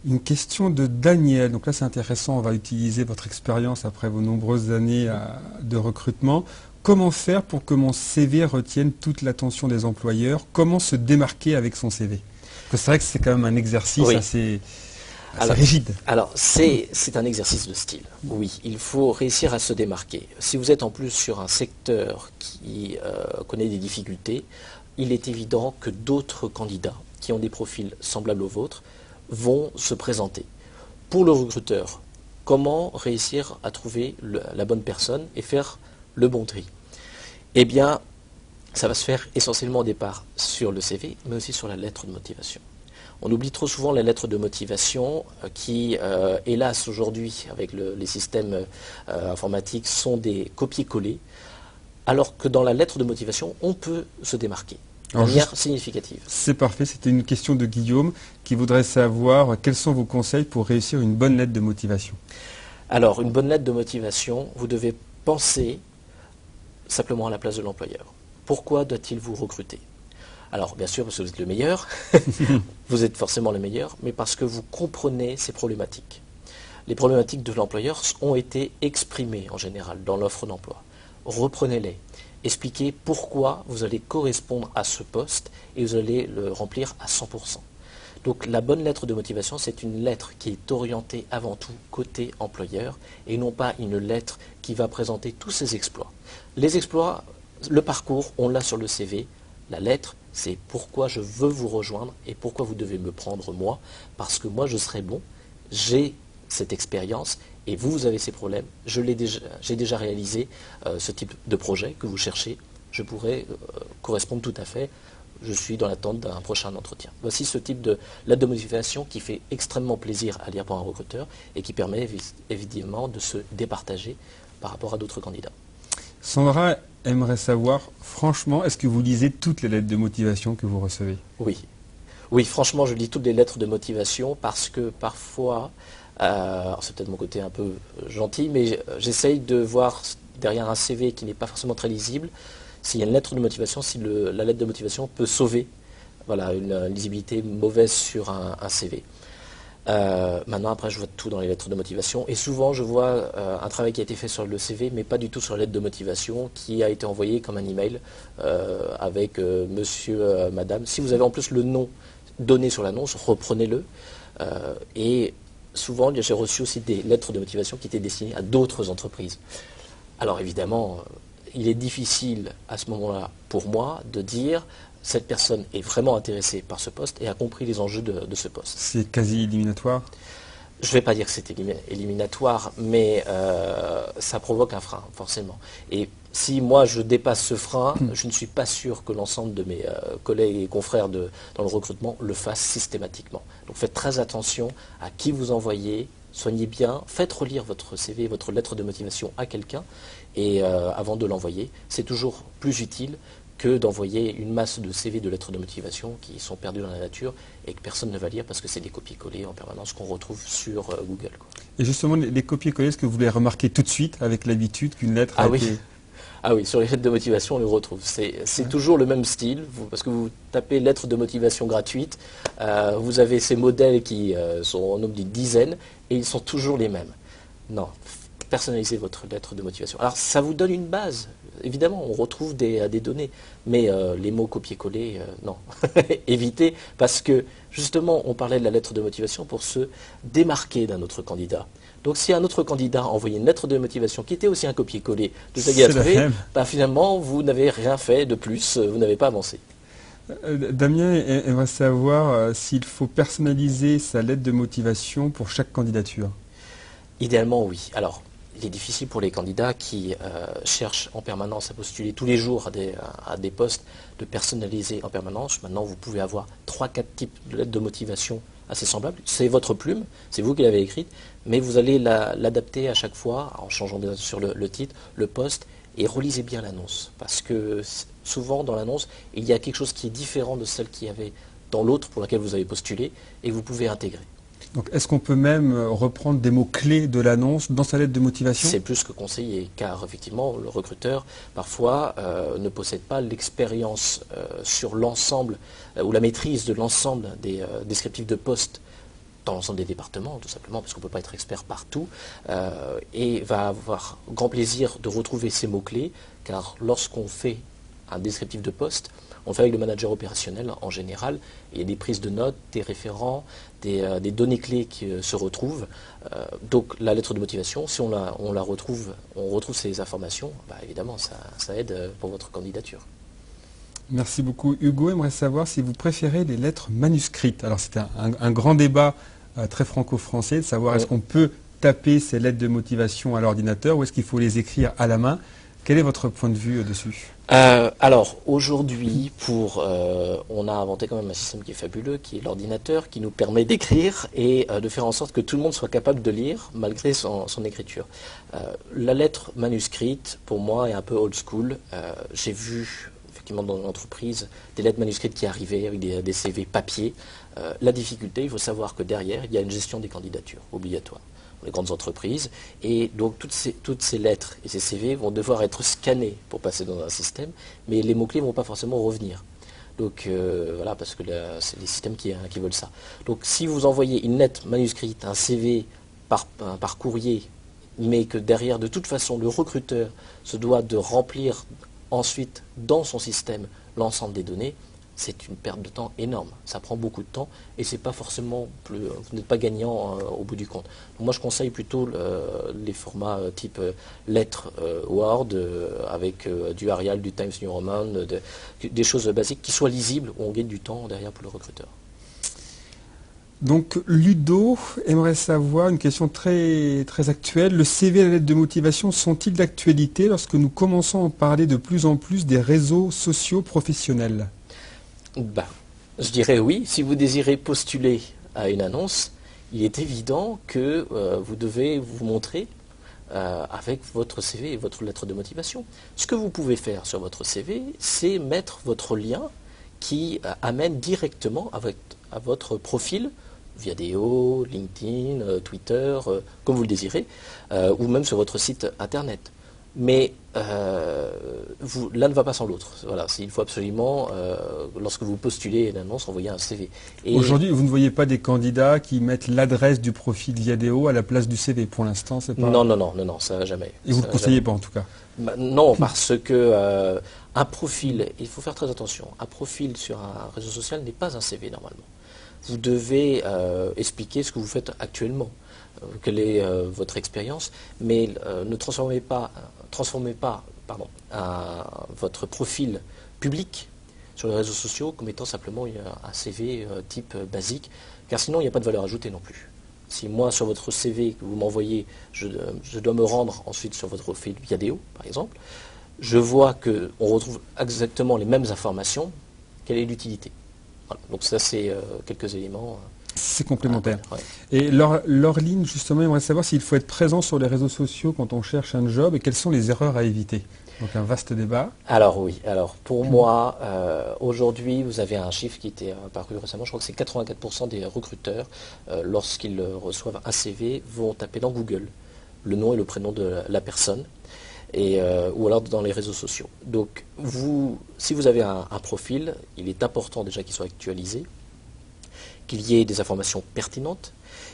Une question de Daniel, donc là c'est intéressant, on va utiliser votre expérience après vos nombreuses années de recrutement. Comment faire pour que mon CV retienne toute l'attention des employeurs? Comment se démarquer avec son CV? Parce que c'est vrai que c'est quand même un exercice assez rigide. Alors, c'est un exercice de style. Oui, il faut réussir à se démarquer. Si vous êtes en plus sur un secteur qui connaît des difficultés, il est évident que d'autres candidats qui ont des profils semblables aux vôtres vont se présenter. Pour le recruteur, comment réussir à trouver la bonne personne et faire le bon tri? Eh bien, ça va se faire essentiellement au départ sur le CV, mais aussi sur la lettre de motivation. On oublie trop souvent la lettre de motivation qui, hélas, aujourd'hui, avec les systèmes informatiques, sont des copier-coller, alors que dans la lettre de motivation, on peut se démarquer de manière significative. C'est parfait, c'était une question de Guillaume qui voudrait savoir quels sont vos conseils pour réussir une bonne lettre de motivation. Alors, une bonne lettre de motivation, vous devez penser simplement à la place de l'employeur. Pourquoi doit-il vous recruter? Alors, bien sûr, parce que vous êtes le meilleur, vous êtes forcément le meilleur, mais parce que vous comprenez ces problématiques. Les problématiques de l'employeur ont été exprimées en général dans l'offre d'emploi. Reprenez-les, expliquez pourquoi vous allez correspondre à ce poste et vous allez le remplir à 100%. Donc la bonne lettre de motivation, c'est une lettre qui est orientée avant tout côté employeur et non pas une lettre qui va présenter tous ses exploits. Les exploits, le parcours, on l'a sur le CV. La lettre, c'est pourquoi je veux vous rejoindre et pourquoi vous devez me prendre moi, parce que moi je serai bon, j'ai cette expérience et vous avez ces problèmes, j'ai déjà réalisé ce type de projet que vous cherchez, je pourrais correspondre tout à fait, je suis dans l'attente d'un prochain entretien. Voici ce type de lettre de motivation qui fait extrêmement plaisir à lire pour un recruteur et qui permet évidemment de se départager par rapport à d'autres candidats. Sandra aimerait savoir, franchement, est-ce que vous lisez toutes les lettres de motivation que vous recevez? Oui. Oui, franchement, je lis toutes les lettres de motivation parce que parfois, c'est peut-être mon côté un peu gentil, mais j'essaye de voir derrière un CV qui n'est pas forcément très lisible, s'il y a une lettre de motivation, si la lettre de motivation peut sauver une lisibilité mauvaise sur un CV. Maintenant, après, je vois tout dans les lettres de motivation. Et souvent, je vois un travail qui a été fait sur le CV, mais pas du tout sur la lettre de motivation, qui a été envoyé comme un email avec monsieur, madame. Si vous avez en plus le nom donné sur l'annonce, reprenez-le. Et souvent, j'ai reçu aussi des lettres de motivation qui étaient destinées à d'autres entreprises. Alors, évidemment, il est difficile à ce moment-là, pour moi, de dire cette personne est vraiment intéressée par ce poste et a compris les enjeux de ce poste. C'est quasi éliminatoire? Je ne vais pas dire que c'est éliminatoire, mais ça provoque un frein, forcément. Et si moi je dépasse ce frein, je ne suis pas sûr que l'ensemble de mes collègues et confrères dans le recrutement le fassent systématiquement. Donc faites très attention à qui vous envoyez, soignez bien, faites relire votre CV, votre lettre de motivation à quelqu'un, et avant de l'envoyer, c'est toujours plus utile que d'envoyer une masse de CV, de lettres de motivation qui sont perdues dans la nature et que personne ne va lire parce que c'est des copier-coller en permanence qu'on retrouve sur Google. Et justement, les copier-coller, est-ce que vous les remarquez tout de suite avec l'habitude qu'une lettre a été... Ah oui, sur les lettres de motivation, on les retrouve. C'est toujours le même style, parce que vous tapez lettres de motivation gratuite, vous avez ces modèles qui sont en nombre d'une dizaine, et ils sont toujours les mêmes. Non, personnalisez votre lettre de motivation. Alors ça vous donne une base, évidemment, on retrouve des données, mais les mots copier-coller, non. Évitez, parce que justement, on parlait de la lettre de motivation pour se démarquer d'un autre candidat. Donc si un autre candidat a envoyé une lettre de motivation qui était aussi un copier-coller de ce qu'il a trouvé, finalement, vous n'avez rien fait de plus, vous n'avez pas avancé. Damien aimerait savoir s'il faut personnaliser sa lettre de motivation pour chaque candidature. Idéalement, oui. Alors, il est difficile pour les candidats qui cherchent en permanence à postuler tous les jours à des postes de personnaliser en permanence. Maintenant, vous pouvez avoir 3-4 types de lettres de motivation assez semblables. C'est votre plume, c'est vous qui l'avez écrite, mais vous allez l'adapter à chaque fois en changeant bien sûr le titre, le poste, et relisez bien l'annonce. Parce que souvent, dans l'annonce, il y a quelque chose qui est différent de celle qu'il y avait dans l'autre pour laquelle vous avez postulé et que vous pouvez intégrer. Donc, est-ce qu'on peut même reprendre des mots-clés de l'annonce dans sa lettre de motivation? C'est plus que conseillé, car effectivement, le recruteur, parfois, ne possède pas l'expérience sur l'ensemble, ou la maîtrise de l'ensemble des descriptifs de poste dans l'ensemble des départements, tout simplement, parce qu'on ne peut pas être expert partout, et va avoir grand plaisir de retrouver ces mots-clés, car lorsqu'on fait un descriptif de poste, on le fait avec le manager opérationnel en général. Il y a des prises de notes, des référents, des données clés qui se retrouvent. Donc la lettre de motivation, si on la retrouve, on retrouve ces informations, bah, évidemment ça aide pour votre candidature. Merci beaucoup Hugo. J'aimerais savoir si vous préférez les lettres manuscrites. Alors c'est un grand débat très franco-français de savoir est-ce qu'on peut taper ces lettres de motivation à l'ordinateur ou est-ce qu'il faut les écrire à la main. Quel est votre point de vue dessus? Alors aujourd'hui, on a inventé quand même un système qui est fabuleux, qui est l'ordinateur, qui nous permet d'écrire et de faire en sorte que tout le monde soit capable de lire malgré son écriture. La lettre manuscrite, pour moi, est un peu old school. J'ai vu effectivement dans l'entreprise des lettres manuscrites qui arrivaient avec des CV papier. La difficulté, il faut savoir que derrière, il y a une gestion des candidatures obligatoire. Les grandes entreprises, et donc toutes ces lettres et ces CV vont devoir être scannés pour passer dans un système, mais les mots-clés ne vont pas forcément revenir. Donc voilà, parce que c'est les systèmes qui veulent ça. Donc si vous envoyez une lettre manuscrite, un CV par courrier, mais que derrière, de toute façon, le recruteur se doit de remplir ensuite dans son système l'ensemble des données, c'est une perte de temps énorme. Ça prend beaucoup de temps et c'est pas forcément plus, vous n'êtes pas gagnant au bout du compte. Donc moi je conseille plutôt les formats type lettres Word avec du Arial, du Times New Roman, des choses basiques qui soient lisibles où on gagne du temps derrière pour le recruteur. Donc Ludo aimerait savoir une question très, très actuelle. Le CV et la lettre de motivation sont-ils d'actualité lorsque nous commençons à parler de plus en plus des réseaux sociaux professionnels? Ben, je dirais oui. Si vous désirez postuler à une annonce, il est évident que vous devez vous montrer avec votre CV et votre lettre de motivation. Ce que vous pouvez faire sur votre CV, c'est mettre votre lien qui amène directement à votre profil, Viadeo, LinkedIn, Twitter, comme vous le désirez, ou même sur votre site internet. Mais l'un ne va pas sans l'autre. Voilà, il faut absolument, lorsque vous postulez une annonce, envoyer un CV. Aujourd'hui, vous ne voyez pas des candidats qui mettent l'adresse du profil Viadeo à la place du CV pour l'instant, c'est pas... Non, ça jamais. Et vous ne le conseillez pas en tout cas? Non, parce que un profil, il faut faire très attention, un profil sur un réseau social n'est pas un CV normalement. Vous devez expliquer ce que vous faites actuellement, quelle est votre expérience, mais ne transformez pas votre profil public sur les réseaux sociaux comme étant simplement un CV type basique, car sinon il n'y a pas de valeur ajoutée non plus. Si moi sur votre CV que vous m'envoyez, je dois me rendre ensuite sur votre profil Viadeo par exemple, je vois qu'on retrouve exactement les mêmes informations, quelle est l'utilité? Voilà. Donc ça c'est quelques éléments. C'est complémentaire. Ouais. Et Laureline, justement, aimerait savoir s'il faut être présent sur les réseaux sociaux quand on cherche un job et quelles sont les erreurs à éviter. Donc un vaste débat. Alors oui, pour moi, aujourd'hui, vous avez un chiffre qui était apparu récemment, je crois que c'est 84% des recruteurs, lorsqu'ils reçoivent un CV, vont taper dans Google le nom et le prénom de la personne, ou alors dans les réseaux sociaux. Donc si vous avez un profil, il est important déjà qu'il soit actualisé, qu'il y ait des informations pertinentes,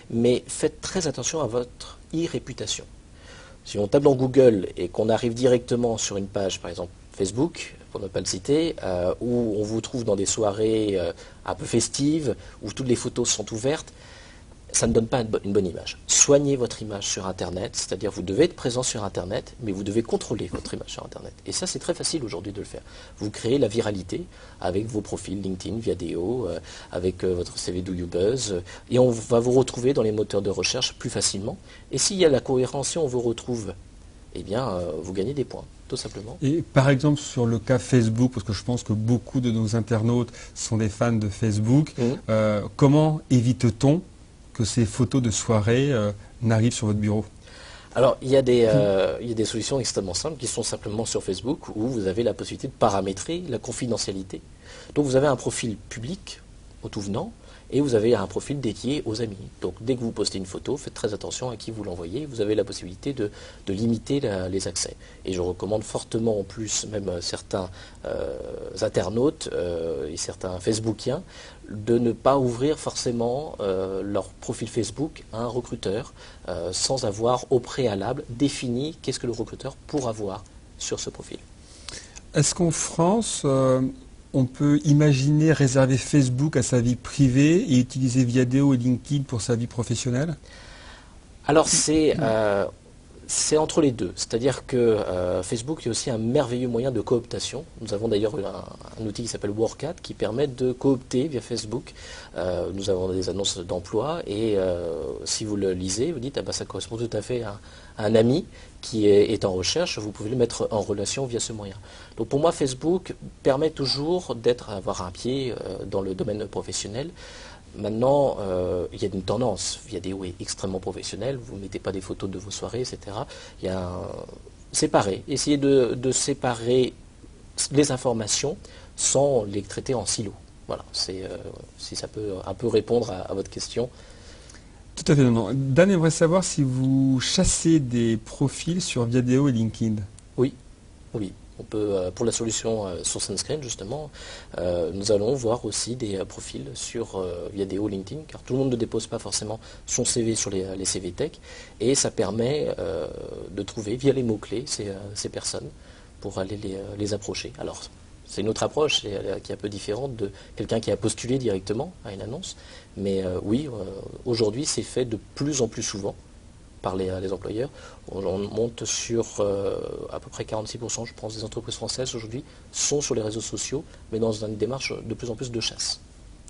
mais faites très attention à votre e-réputation. Si on tape dans Google et qu'on arrive directement sur une page, par exemple Facebook, pour ne pas le citer, où on vous trouve dans des soirées un peu festives, où toutes les photos sont ouvertes, ça ne donne pas une bonne image. Soignez votre image sur Internet, c'est-à-dire vous devez être présent sur Internet, mais vous devez contrôler votre image sur Internet. Et ça, c'est très facile aujourd'hui de le faire. Vous créez la viralité avec vos profils LinkedIn, Viadeo, avec votre CV Do You Buzz, et on va vous retrouver dans les moteurs de recherche plus facilement. Et s'il y a la cohérence, si on vous retrouve, eh bien, vous gagnez des points, tout simplement. Et par exemple, sur le cas Facebook, parce que je pense que beaucoup de nos internautes sont des fans de Facebook, comment évite-t-on que ces photos de soirée n'arrivent sur votre bureau? Alors, il y a des solutions extrêmement simples qui sont simplement sur Facebook où vous avez la possibilité de paramétrer la confidentialité. Donc, vous avez un profil public au tout venant, et vous avez un profil dédié aux amis. Donc dès que vous postez une photo, faites très attention à qui vous l'envoyez. Vous avez la possibilité de limiter les accès. Et je recommande fortement en plus, même certains internautes et certains Facebookiens, de ne pas ouvrir forcément leur profil Facebook à un recruteur sans avoir au préalable défini qu'est-ce que le recruteur pourra voir sur ce profil. Est-ce qu'en France, on peut imaginer réserver Facebook à sa vie privée et utiliser Viadeo et LinkedIn pour sa vie professionnelle? Alors c'est entre les deux, c'est-à-dire que Facebook est aussi un merveilleux moyen de cooptation. Nous avons d'ailleurs un outil qui s'appelle Workat qui permet de coopter via Facebook. Nous avons des annonces d'emploi et si vous le lisez, vous dites ah bah, ça correspond tout à fait à un ami qui est en recherche, vous pouvez le mettre en relation via ce moyen. Donc pour moi, Facebook permet toujours d'avoir un pied dans le domaine professionnel. Maintenant, il y a une tendance, Viadeo est extrêmement professionnel, vous ne mettez pas des photos de vos soirées, etc. Il y a séparer, essayez de séparer les informations sans les traiter en silo. Voilà, si ça peut un peu répondre à votre question. Tout à fait, non. Dan aimerait savoir si vous chassez des profils sur Viadeo et LinkedIn. Oui, oui. On peut, pour la solution Source and Screen, justement, nous allons voir aussi des profils sur Viadeo, LinkedIn, car tout le monde ne dépose pas forcément son CV sur les CV Tech, et ça permet de trouver, via les mots-clés, ces personnes pour aller les approcher. Alors, c'est une autre approche qui est un peu différente de quelqu'un qui a postulé directement à une annonce, mais oui, aujourd'hui, c'est fait de plus en plus souvent par les employeurs. On monte sur à peu près 46%, je pense, des entreprises françaises aujourd'hui sont sur les réseaux sociaux, mais dans une démarche de plus en plus de chasse.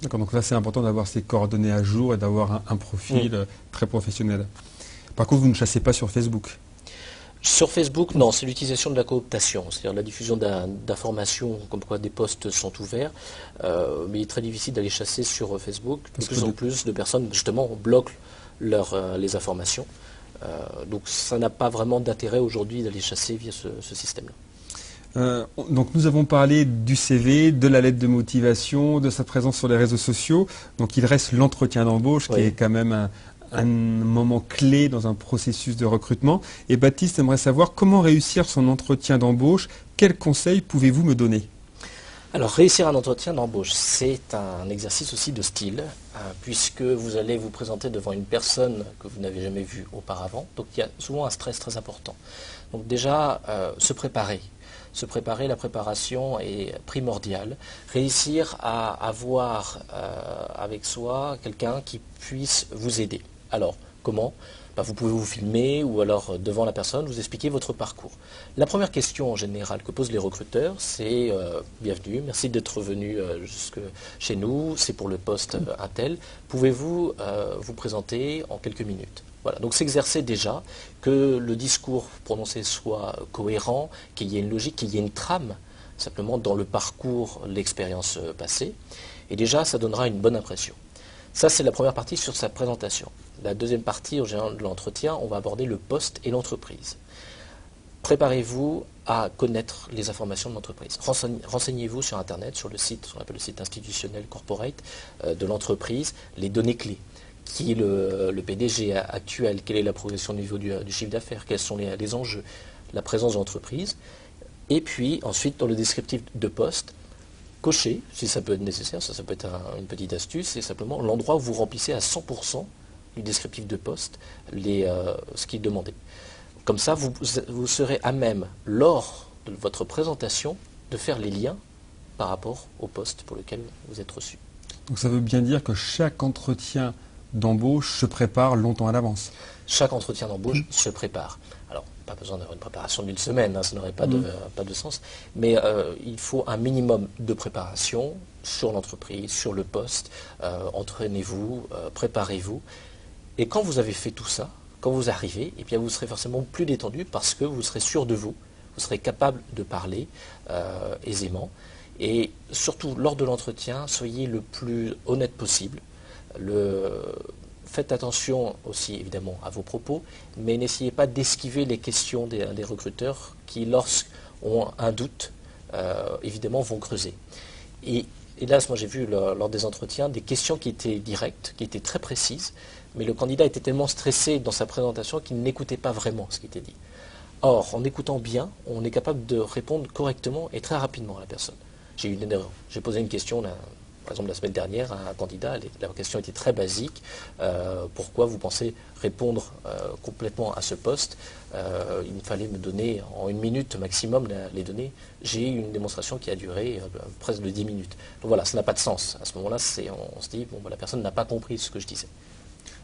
D'accord, donc là c'est important d'avoir ses coordonnées à jour et d'avoir un profil très professionnel. Par contre, vous ne chassez pas sur Facebook? Sur Facebook, non, c'est l'utilisation de la cooptation, c'est-à-dire la diffusion d'informations comme quoi des postes sont ouverts, mais il est très difficile d'aller chasser sur Facebook. De plus en plus de personnes, justement, bloquent les informations. Donc ça n'a pas vraiment d'intérêt aujourd'hui d'aller chasser via ce système-là. Donc nous avons parlé du CV, de la lettre de motivation, de sa présence sur les réseaux sociaux. Donc il reste l'entretien d'embauche qui est quand même un moment clé dans un processus de recrutement. Et Baptiste aimerait savoir comment réussir son entretien d'embauche. Quels conseils pouvez-vous me donner? Alors réussir un entretien d'embauche, c'est un exercice aussi de style, puisque vous allez vous présenter devant une personne que vous n'avez jamais vue auparavant. Donc il y a souvent un stress très important. Donc déjà, se préparer. Se préparer, la préparation est primordiale. Réussir à avoir avec soi quelqu'un qui puisse vous aider. Alors, comment ? Vous pouvez vous filmer ou alors devant la personne, vous expliquer votre parcours. La première question en général que posent les recruteurs, c'est bienvenue, merci d'être venu jusque chez nous, c'est pour le poste Intel. Pouvez-vous vous présenter en quelques minutes? Voilà, donc s'exercer déjà, que le discours prononcé soit cohérent, qu'il y ait une logique, qu'il y ait une trame, simplement dans le parcours, l'expérience passée. Et déjà, ça donnera une bonne impression. Ça, c'est la première partie sur sa présentation. La deuxième partie, en général, de l'entretien, on va aborder le poste et l'entreprise. Préparez-vous à connaître les informations de l'entreprise. Renseignez-vous sur Internet, sur le site, ce qu'on appelle le site institutionnel corporate de l'entreprise, les données clés. Qui est le PDG actuel, quelle est la progression au niveau du chiffre d'affaires, quels sont les enjeux, la présence de l'entreprise. Et puis, ensuite, dans le descriptif de poste, cochez, si ça peut être nécessaire, ça peut être une petite astuce, c'est simplement l'endroit où vous remplissez à 100% du descriptif de poste ce qui est demandé. Comme ça, vous serez à même, lors de votre présentation, de faire les liens par rapport au poste pour lequel vous êtes reçu. Donc ça veut bien dire que chaque entretien d'embauche se prépare longtemps à l'avance. Chaque entretien d'embauche se prépare. Alors, pas besoin d'avoir une préparation d'une semaine, ça n'aurait pas de sens, mais il faut un minimum de préparation sur l'entreprise, sur le poste. Entraînez-vous, préparez-vous. Et quand vous avez fait tout ça, quand vous arrivez, eh bien, vous serez forcément plus détendu parce que vous serez sûr de vous, vous serez capable de parler aisément. Et surtout, lors de l'entretien, soyez le plus honnête possible. Faites attention aussi évidemment à vos propos, mais n'essayez pas d'esquiver les questions des recruteurs qui, lorsqu'ils ont un doute, évidemment vont creuser. Et hélas, moi j'ai vu lors des entretiens des questions qui étaient directes, qui étaient très précises, mais le candidat était tellement stressé dans sa présentation qu'il n'écoutait pas vraiment ce qui était dit. Or, en écoutant bien, on est capable de répondre correctement et très rapidement à la personne. J'ai eu une erreur. J'ai posé une question, par exemple la semaine dernière, à un candidat. La question était très basique. Pourquoi vous pensez répondre complètement à ce poste? Il fallait me donner en 1 minute maximum les données. J'ai eu une démonstration qui a duré presque de 10 minutes. Donc voilà, ça n'a pas de sens. À ce moment-là, on se dit, bon, la personne n'a pas compris ce que je disais.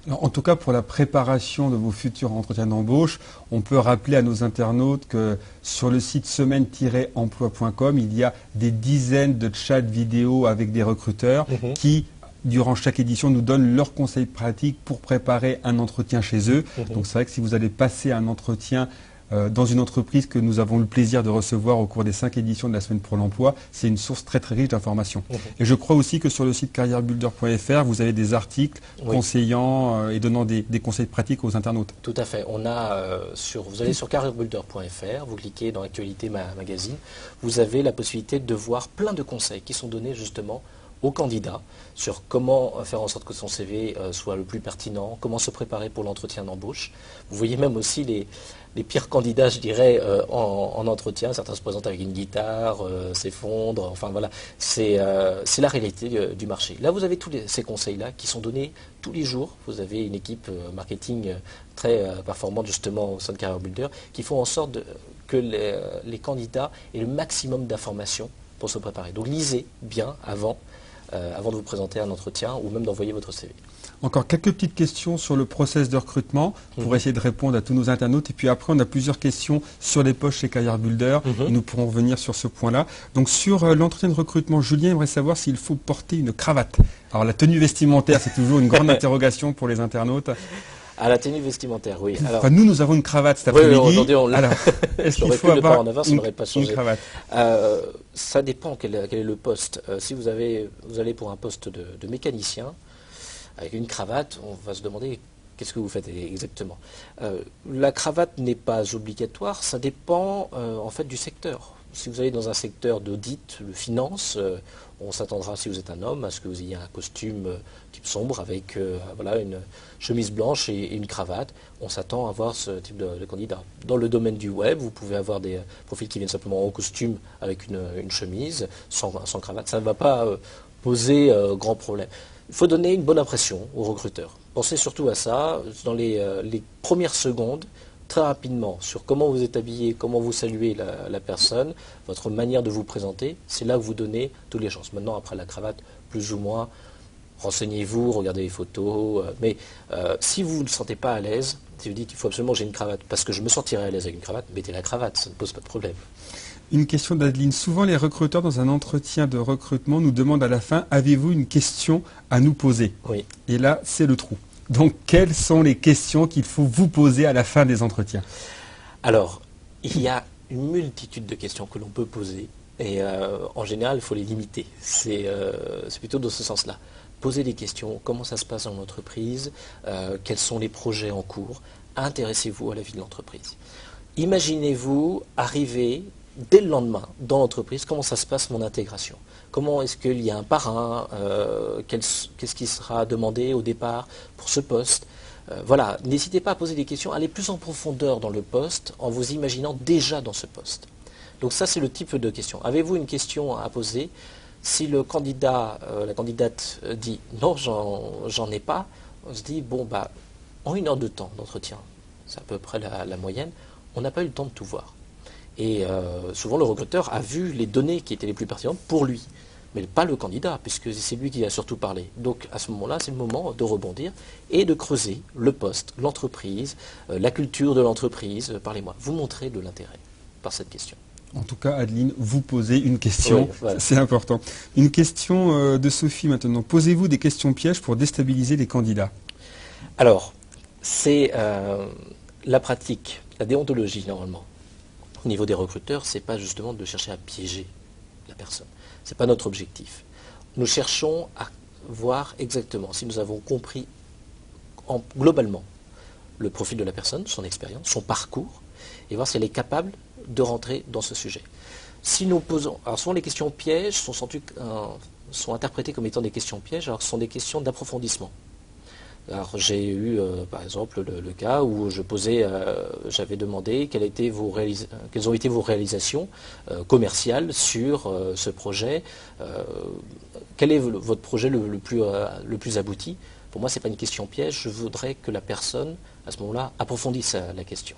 Alors, en tout cas, pour la préparation de vos futurs entretiens d'embauche, on peut rappeler à nos internautes que sur le site semaine-emploi.com, il y a des dizaines de chats vidéo avec des recruteurs qui, durant chaque édition, nous donnent leurs conseils pratiques pour préparer un entretien chez eux. Donc c'est vrai que si vous allez passer un entretien dans une entreprise que nous avons le plaisir de recevoir au cours des 5 éditions de la Semaine pour l'Emploi, c'est une source très très riche d'informations. Et je crois aussi que sur le site carrièrebuilder.fr, vous avez des articles conseillant et donnant des conseils pratiques aux internautes. Tout à fait. On a vous allez sur carrièrebuilder.fr, vous cliquez dans Actualité magazine, vous avez la possibilité de voir plein de conseils qui sont donnés justement aux candidats sur comment faire en sorte que son CV soit le plus pertinent, comment se préparer pour l'entretien d'embauche. Vous voyez même aussi les pires candidats, je dirais, en entretien. Certains se présentent avec une guitare, s'effondrent, enfin voilà. C'est la réalité du marché. Là, vous avez tous ces conseils-là qui sont donnés tous les jours. Vous avez une équipe marketing très performante justement au sein de Career Builder qui font en sorte que les candidats aient le maximum d'informations pour se préparer. Donc lisez bien avant de vous présenter à un entretien ou même d'envoyer votre CV. Encore quelques petites questions sur le process de recrutement pour essayer de répondre à tous nos internautes. Et puis après, on a plusieurs questions sur les postes chez Career Builder et nous pourrons revenir sur ce point-là. Donc sur l'entretien de recrutement, Julien aimerait savoir s'il faut porter une cravate. Alors la tenue vestimentaire, c'est toujours une grande interrogation pour les internautes. À la tenue vestimentaire, oui. Alors, enfin, nous avons une cravate cet après-midi. Oui, alors, est-ce qu'il faut avoir une cravate? Ça dépend quel est le poste. Si vous allez pour un poste de mécanicien, avec une cravate, on va se demander qu'est-ce que vous faites exactement. La cravate n'est pas obligatoire, ça dépend en fait du secteur. Si vous allez dans un secteur d'audit, de finance, on s'attendra, si vous êtes un homme, à ce que vous ayez un costume type sombre avec voilà, une chemise blanche et une cravate. On s'attend à voir ce type de candidat. Dans le domaine du web, vous pouvez avoir des profils qui viennent simplement en costume avec une chemise, sans cravate. Ça ne va pas poser grand problème. Il faut donner une bonne impression aux recruteurs. Pensez surtout à ça dans les premières secondes, très rapidement, sur comment vous êtes habillé, comment vous saluez la personne, votre manière de vous présenter. C'est là que vous donnez toutes les chances. Maintenant, après la cravate, plus ou moins, renseignez-vous, regardez les photos. Mais si vous ne vous sentez pas à l'aise, si vous dites qu'il faut absolument que j'ai une cravate, parce que je me sentirai à l'aise avec une cravate, mettez la cravate, ça ne pose pas de problème. Une question d'Adeline. Souvent, les recruteurs, dans un entretien de recrutement, nous demandent à la fin, avez-vous une question à nous poser? Oui. Et là, c'est le trou. Donc, quelles sont les questions qu'il faut vous poser à la fin des entretiens? Alors, il y a une multitude de questions que l'on peut poser. Et en général, il faut les limiter. C'est plutôt dans ce sens-là. Posez des questions. Comment ça se passe dans l'entreprise? Quels sont les projets en cours? Intéressez-vous à la vie de l'entreprise. Imaginez-vous arriver dès le lendemain dans l'entreprise. Comment ça se passe mon intégration? Comment est-ce qu'il y a un parrain? Qu'est-ce qui sera demandé au départ pour ce poste? Voilà, n'hésitez pas à poser des questions. Allez plus en profondeur dans le poste en vous imaginant déjà dans ce poste. Donc ça, c'est le type de question. Avez-vous une question à poser? Si le candidat, la candidate dit non, j'en ai pas, on se dit, bon, bah, en 1 heure de temps d'entretien, c'est à peu près la moyenne, on n'a pas eu le temps de tout voir. Et souvent, le recruteur a vu les données qui étaient les plus pertinentes pour lui, mais pas le candidat, puisque c'est lui qui a surtout parlé. Donc à ce moment-là, c'est le moment de rebondir et de creuser le poste, l'entreprise, la culture de l'entreprise. Parlez-moi, vous montrez de l'intérêt par cette question. En tout cas, Adeline, vous posez une question, oui, voilà. C'est important. Une question de Sophie maintenant. Posez-vous des questions pièges pour déstabiliser les candidats? Alors, c'est la pratique, la déontologie normalement. Au niveau des recruteurs, ce n'est pas justement de chercher à piéger la personne. Ce n'est pas notre objectif. Nous cherchons à voir exactement si nous avons compris globalement le profil de la personne, son expérience, son parcours, et voir si elle est capable de rentrer dans ce sujet. Si nous posons, alors souvent les questions pièges sont sont interprétées comme étant des questions pièges, alors que ce sont des questions d'approfondissement. Alors j'ai eu par exemple le cas où j'avais demandé quelles ont été vos réalisations commerciales sur ce projet, quel est votre projet le plus abouti. Pour moi, ce n'est pas une question piège, je voudrais que la personne, à ce moment-là, approfondisse la question.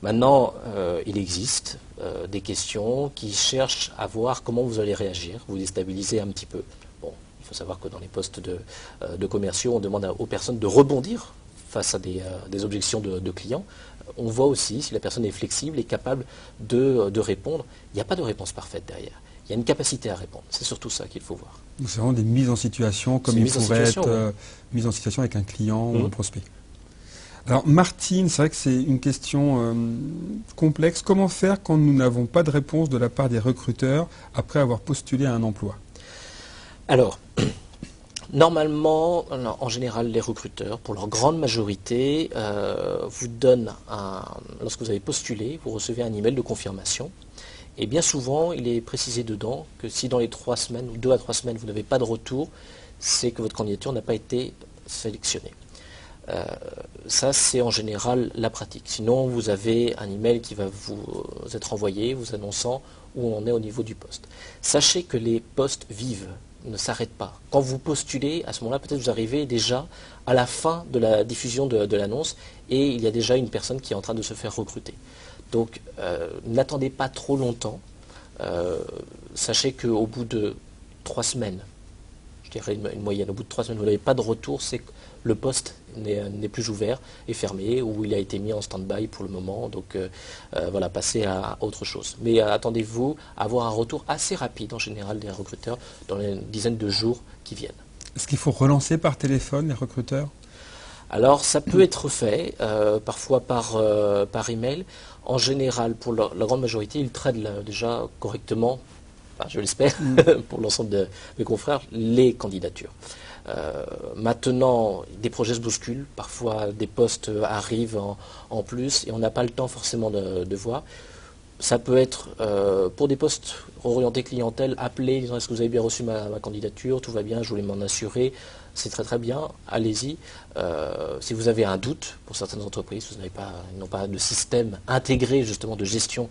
Maintenant, il existe des questions qui cherchent à voir comment vous allez réagir, vous déstabiliser un petit peu. Bon, il faut savoir que dans les postes de commerciaux, on demande aux personnes de rebondir face à des objections de clients. On voit aussi si la personne est flexible et capable de répondre. Il n'y a pas de réponse parfaite derrière. Il y a une capacité à répondre. C'est surtout ça qu'il faut voir. C'est vraiment des mises en situation comme il pourrait être mise en situation avec un client ou un prospect. Alors Martine, c'est vrai que c'est une question complexe. Comment faire quand nous n'avons pas de réponse de la part des recruteurs après avoir postulé à un emploi? Alors, normalement, en général, les recruteurs, pour leur grande majorité, vous donnent lorsque vous avez postulé, vous recevez un email de confirmation. Et bien souvent, il est précisé dedans que si dans les 3 semaines ou 2 à 3 semaines, vous n'avez pas de retour, c'est que votre candidature n'a pas été sélectionnée. Ça, c'est en général la pratique. Sinon, vous avez un email qui va vous être envoyé, vous annonçant où on est au niveau du poste. Sachez que les postes vivent, ne s'arrêtent pas. Quand vous postulez, à ce moment-là, peut-être vous arrivez déjà à la fin de la diffusion de l'annonce et il y a déjà une personne qui est en train de se faire recruter. Donc, n'attendez pas trop longtemps. Sachez qu'au bout de 3 semaines, je dirais une moyenne, au bout de 3 semaines, vous n'avez pas de retour, c'est que le poste n'est plus ouvert, est fermé, ou il a été mis en stand-by pour le moment. Donc voilà, passez à autre chose. Mais attendez-vous à avoir un retour assez rapide, en général, des recruteurs, dans les dizaines de jours qui viennent. Est-ce qu'il faut relancer par téléphone les recruteurs? Alors ça peut être fait, parfois par email. En général, pour la grande majorité, ils traitent déjà correctement, enfin, je l'espère, pour l'ensemble de mes confrères, les candidatures. Maintenant, des projets se bousculent, parfois des postes arrivent en plus et on n'a pas le temps forcément de voir. Ça peut être pour des postes orientés clientèle, appeler, disant est-ce que vous avez bien reçu ma candidature, tout va bien, je voulais m'en assurer, c'est très très bien, allez-y. Si vous avez un doute, pour certaines entreprises, ils n'ont pas de système intégré justement de gestion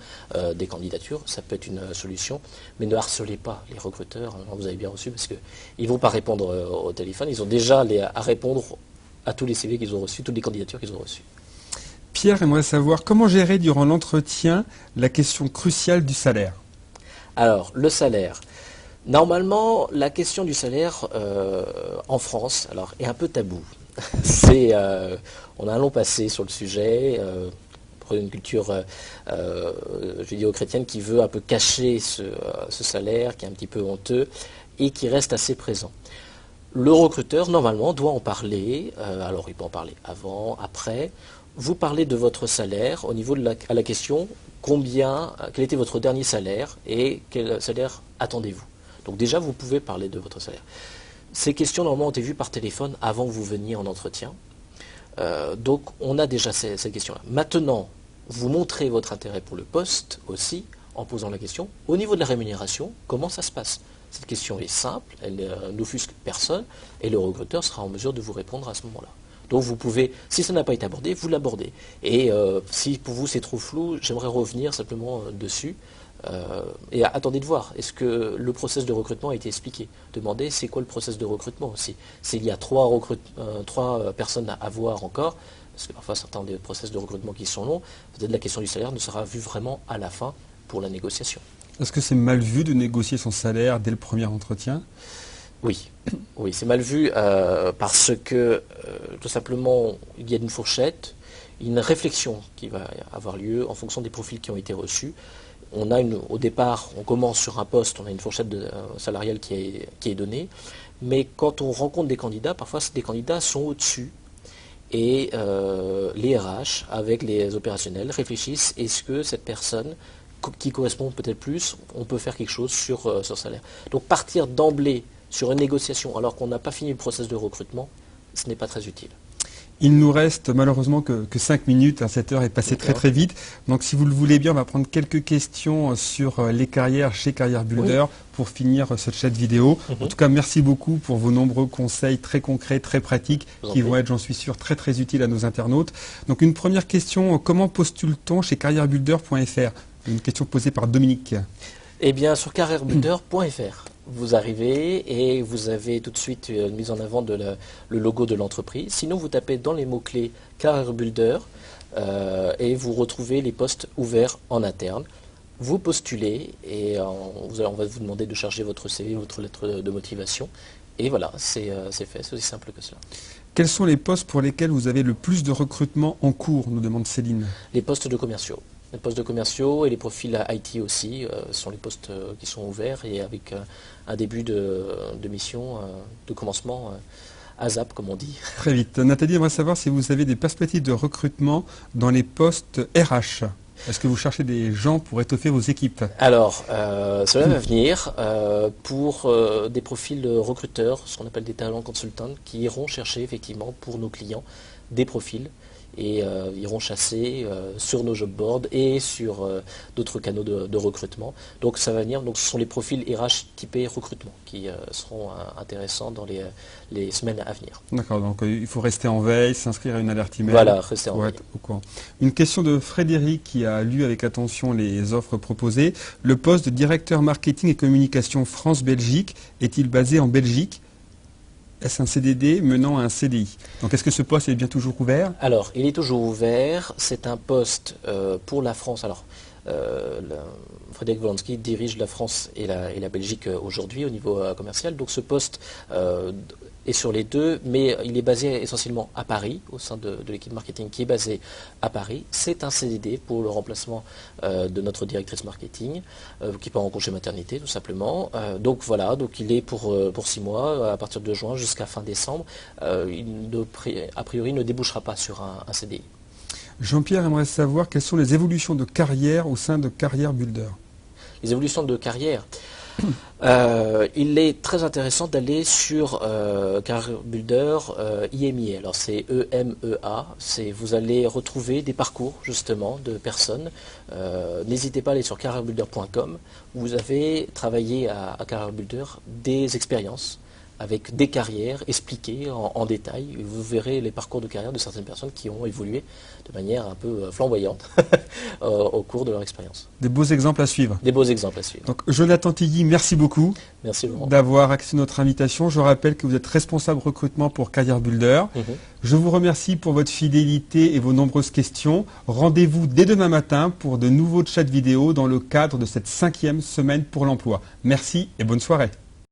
des candidatures, ça peut être une solution, mais ne harcelez pas les recruteurs, vous avez bien reçu, parce qu'ils ne vont pas répondre au téléphone, ils ont déjà à répondre à tous les CV qu'ils ont reçus, toutes les candidatures qu'ils ont reçues. Pierre aimerait savoir comment gérer durant l'entretien la question cruciale du salaire. Alors, le salaire. Normalement, la question du salaire en France est un peu tabou. On a un long passé sur le sujet, pour une culture judéo-chrétienne qui veut un peu cacher ce salaire, qui est un petit peu honteux et qui reste assez présent. Le recruteur, normalement, doit en parler. Alors, il peut en parler avant, après. Vous parlez de votre salaire au niveau à la question quel était votre dernier salaire et quel salaire attendez-vous. Donc déjà, vous pouvez parler de votre salaire. Ces questions, normalement, ont été vues par téléphone avant que vous veniez en entretien. Donc, on a déjà ces questions-là. Maintenant, vous montrez votre intérêt pour le poste aussi en posant la question. Au niveau de la rémunération, comment ça se passe? Cette question est simple, elle n'offusque personne et le recruteur sera en mesure de vous répondre à ce moment-là. Donc vous pouvez, si ça n'a pas été abordé, vous l'abordez. Et si pour vous c'est trop flou, j'aimerais revenir simplement dessus. Et attendez de voir, est-ce que le process de recrutement a été expliqué? Demandez c'est quoi le process de recrutement aussi. S'il y a 3 personnes à voir encore, parce que parfois certains ont des process de recrutement qui sont longs, peut-être la question du salaire ne sera vue vraiment à la fin pour la négociation. Est-ce que c'est mal vu de négocier son salaire dès le premier entretien? Oui, oui, c'est mal vu parce que tout simplement il y a une fourchette, une réflexion qui va avoir lieu en fonction des profils qui ont été reçus. Au départ, on commence sur un poste, on a une fourchette salariale qui est donnée, mais quand on rencontre des candidats, parfois des candidats sont au-dessus et les RH avec les opérationnels réfléchissent, est-ce que cette personne qui correspond peut-être plus, on peut faire quelque chose sur ce salaire. Donc partir d'emblée sur une négociation alors qu'on n'a pas fini le process de recrutement, ce n'est pas très utile. Il nous reste malheureusement que 5 minutes, cette heure est passée très très vite. Donc si vous le voulez bien, on va prendre quelques questions sur les carrières chez Carrière Builder pour finir ce chat vidéo. En tout cas, merci beaucoup pour vos nombreux conseils très concrets, très pratiques, qui vont être, j'en suis sûr, très très utiles à nos internautes. Donc une première question, comment postule-t-on chez carrièrebuilder.fr? Une question posée par Dominique. Eh bien, sur carrièrebuilder.fr. Vous arrivez et vous avez tout de suite une mise en avant de le logo de l'entreprise. Sinon, vous tapez dans les mots-clés Carrière Builder et vous retrouvez les postes ouverts en interne. Vous postulez et on va vous demander de charger votre CV, votre lettre de motivation. Et voilà, c'est fait, c'est aussi simple que cela. Quels sont les postes pour lesquels vous avez le plus de recrutement en cours, nous demande Céline? Les postes de commerciaux. Les postes de commerciaux et les profils IT aussi sont les postes qui sont ouverts et avec un début de mission, de commencement ASAP comme on dit. Très vite. Nathalie aimerait savoir si vous avez des perspectives de recrutement dans les postes RH. Est-ce que vous cherchez des gens pour étoffer vos équipes? Alors, cela va venir pour des profils de recruteurs, ce qu'on appelle des talent consultants, qui iront chercher effectivement pour nos clients des profils et iront chasser sur nos job boards et sur d'autres canaux de recrutement. Donc ça va venir, donc ce sont les profils RH typés recrutement qui seront intéressants dans les semaines à venir. D'accord, donc il faut rester en veille, s'inscrire à une alerte email. Voilà, rester en veille. Être au courant. Une question de Frédéric qui a lu avec attention les offres proposées. Le poste de directeur marketing et communication France-Belgique est-il basé en Belgique? Est-ce un CDD menant à un CDI? Donc est-ce que ce poste est bien toujours ouvert? Alors, il est toujours ouvert. C'est un poste pour la France. Alors, Frédéric Wolanski dirige la France et la Belgique aujourd'hui au niveau commercial. Donc ce poste est sur les deux, mais il est basé essentiellement à Paris, au sein de l'équipe marketing qui est basée à Paris. C'est un CDD pour le remplacement de notre directrice marketing, qui part en congé maternité tout simplement. Donc voilà, donc il est pour 6 mois, à partir de juin jusqu'à fin décembre. A priori, ne débouchera pas sur un CDI. Jean-Pierre aimerait savoir quelles sont les évolutions de carrière au sein de Carrière Builder. Les évolutions de carrière. Il est très intéressant d'aller sur Carrière Builder IMEA. Alors c'est EMEA. Vous allez retrouver des parcours justement de personnes. N'hésitez pas à aller sur carrièrebuilder.com. Vous avez travaillé à Carrière Builder des expériences avec des carrières expliquées en détail. Vous verrez les parcours de carrière de certaines personnes qui ont évolué de manière un peu flamboyante au cours de leur expérience. Des beaux exemples à suivre. Des beaux exemples à suivre. Donc Jonathan Tilly, merci beaucoup d'avoir accepté notre invitation. Je rappelle que vous êtes responsable recrutement pour Carrière Builder. Je vous remercie pour votre fidélité et vos nombreuses questions. Rendez-vous dès demain matin pour de nouveaux chats vidéo dans le cadre de cette 5e semaine pour l'emploi. Merci et bonne soirée.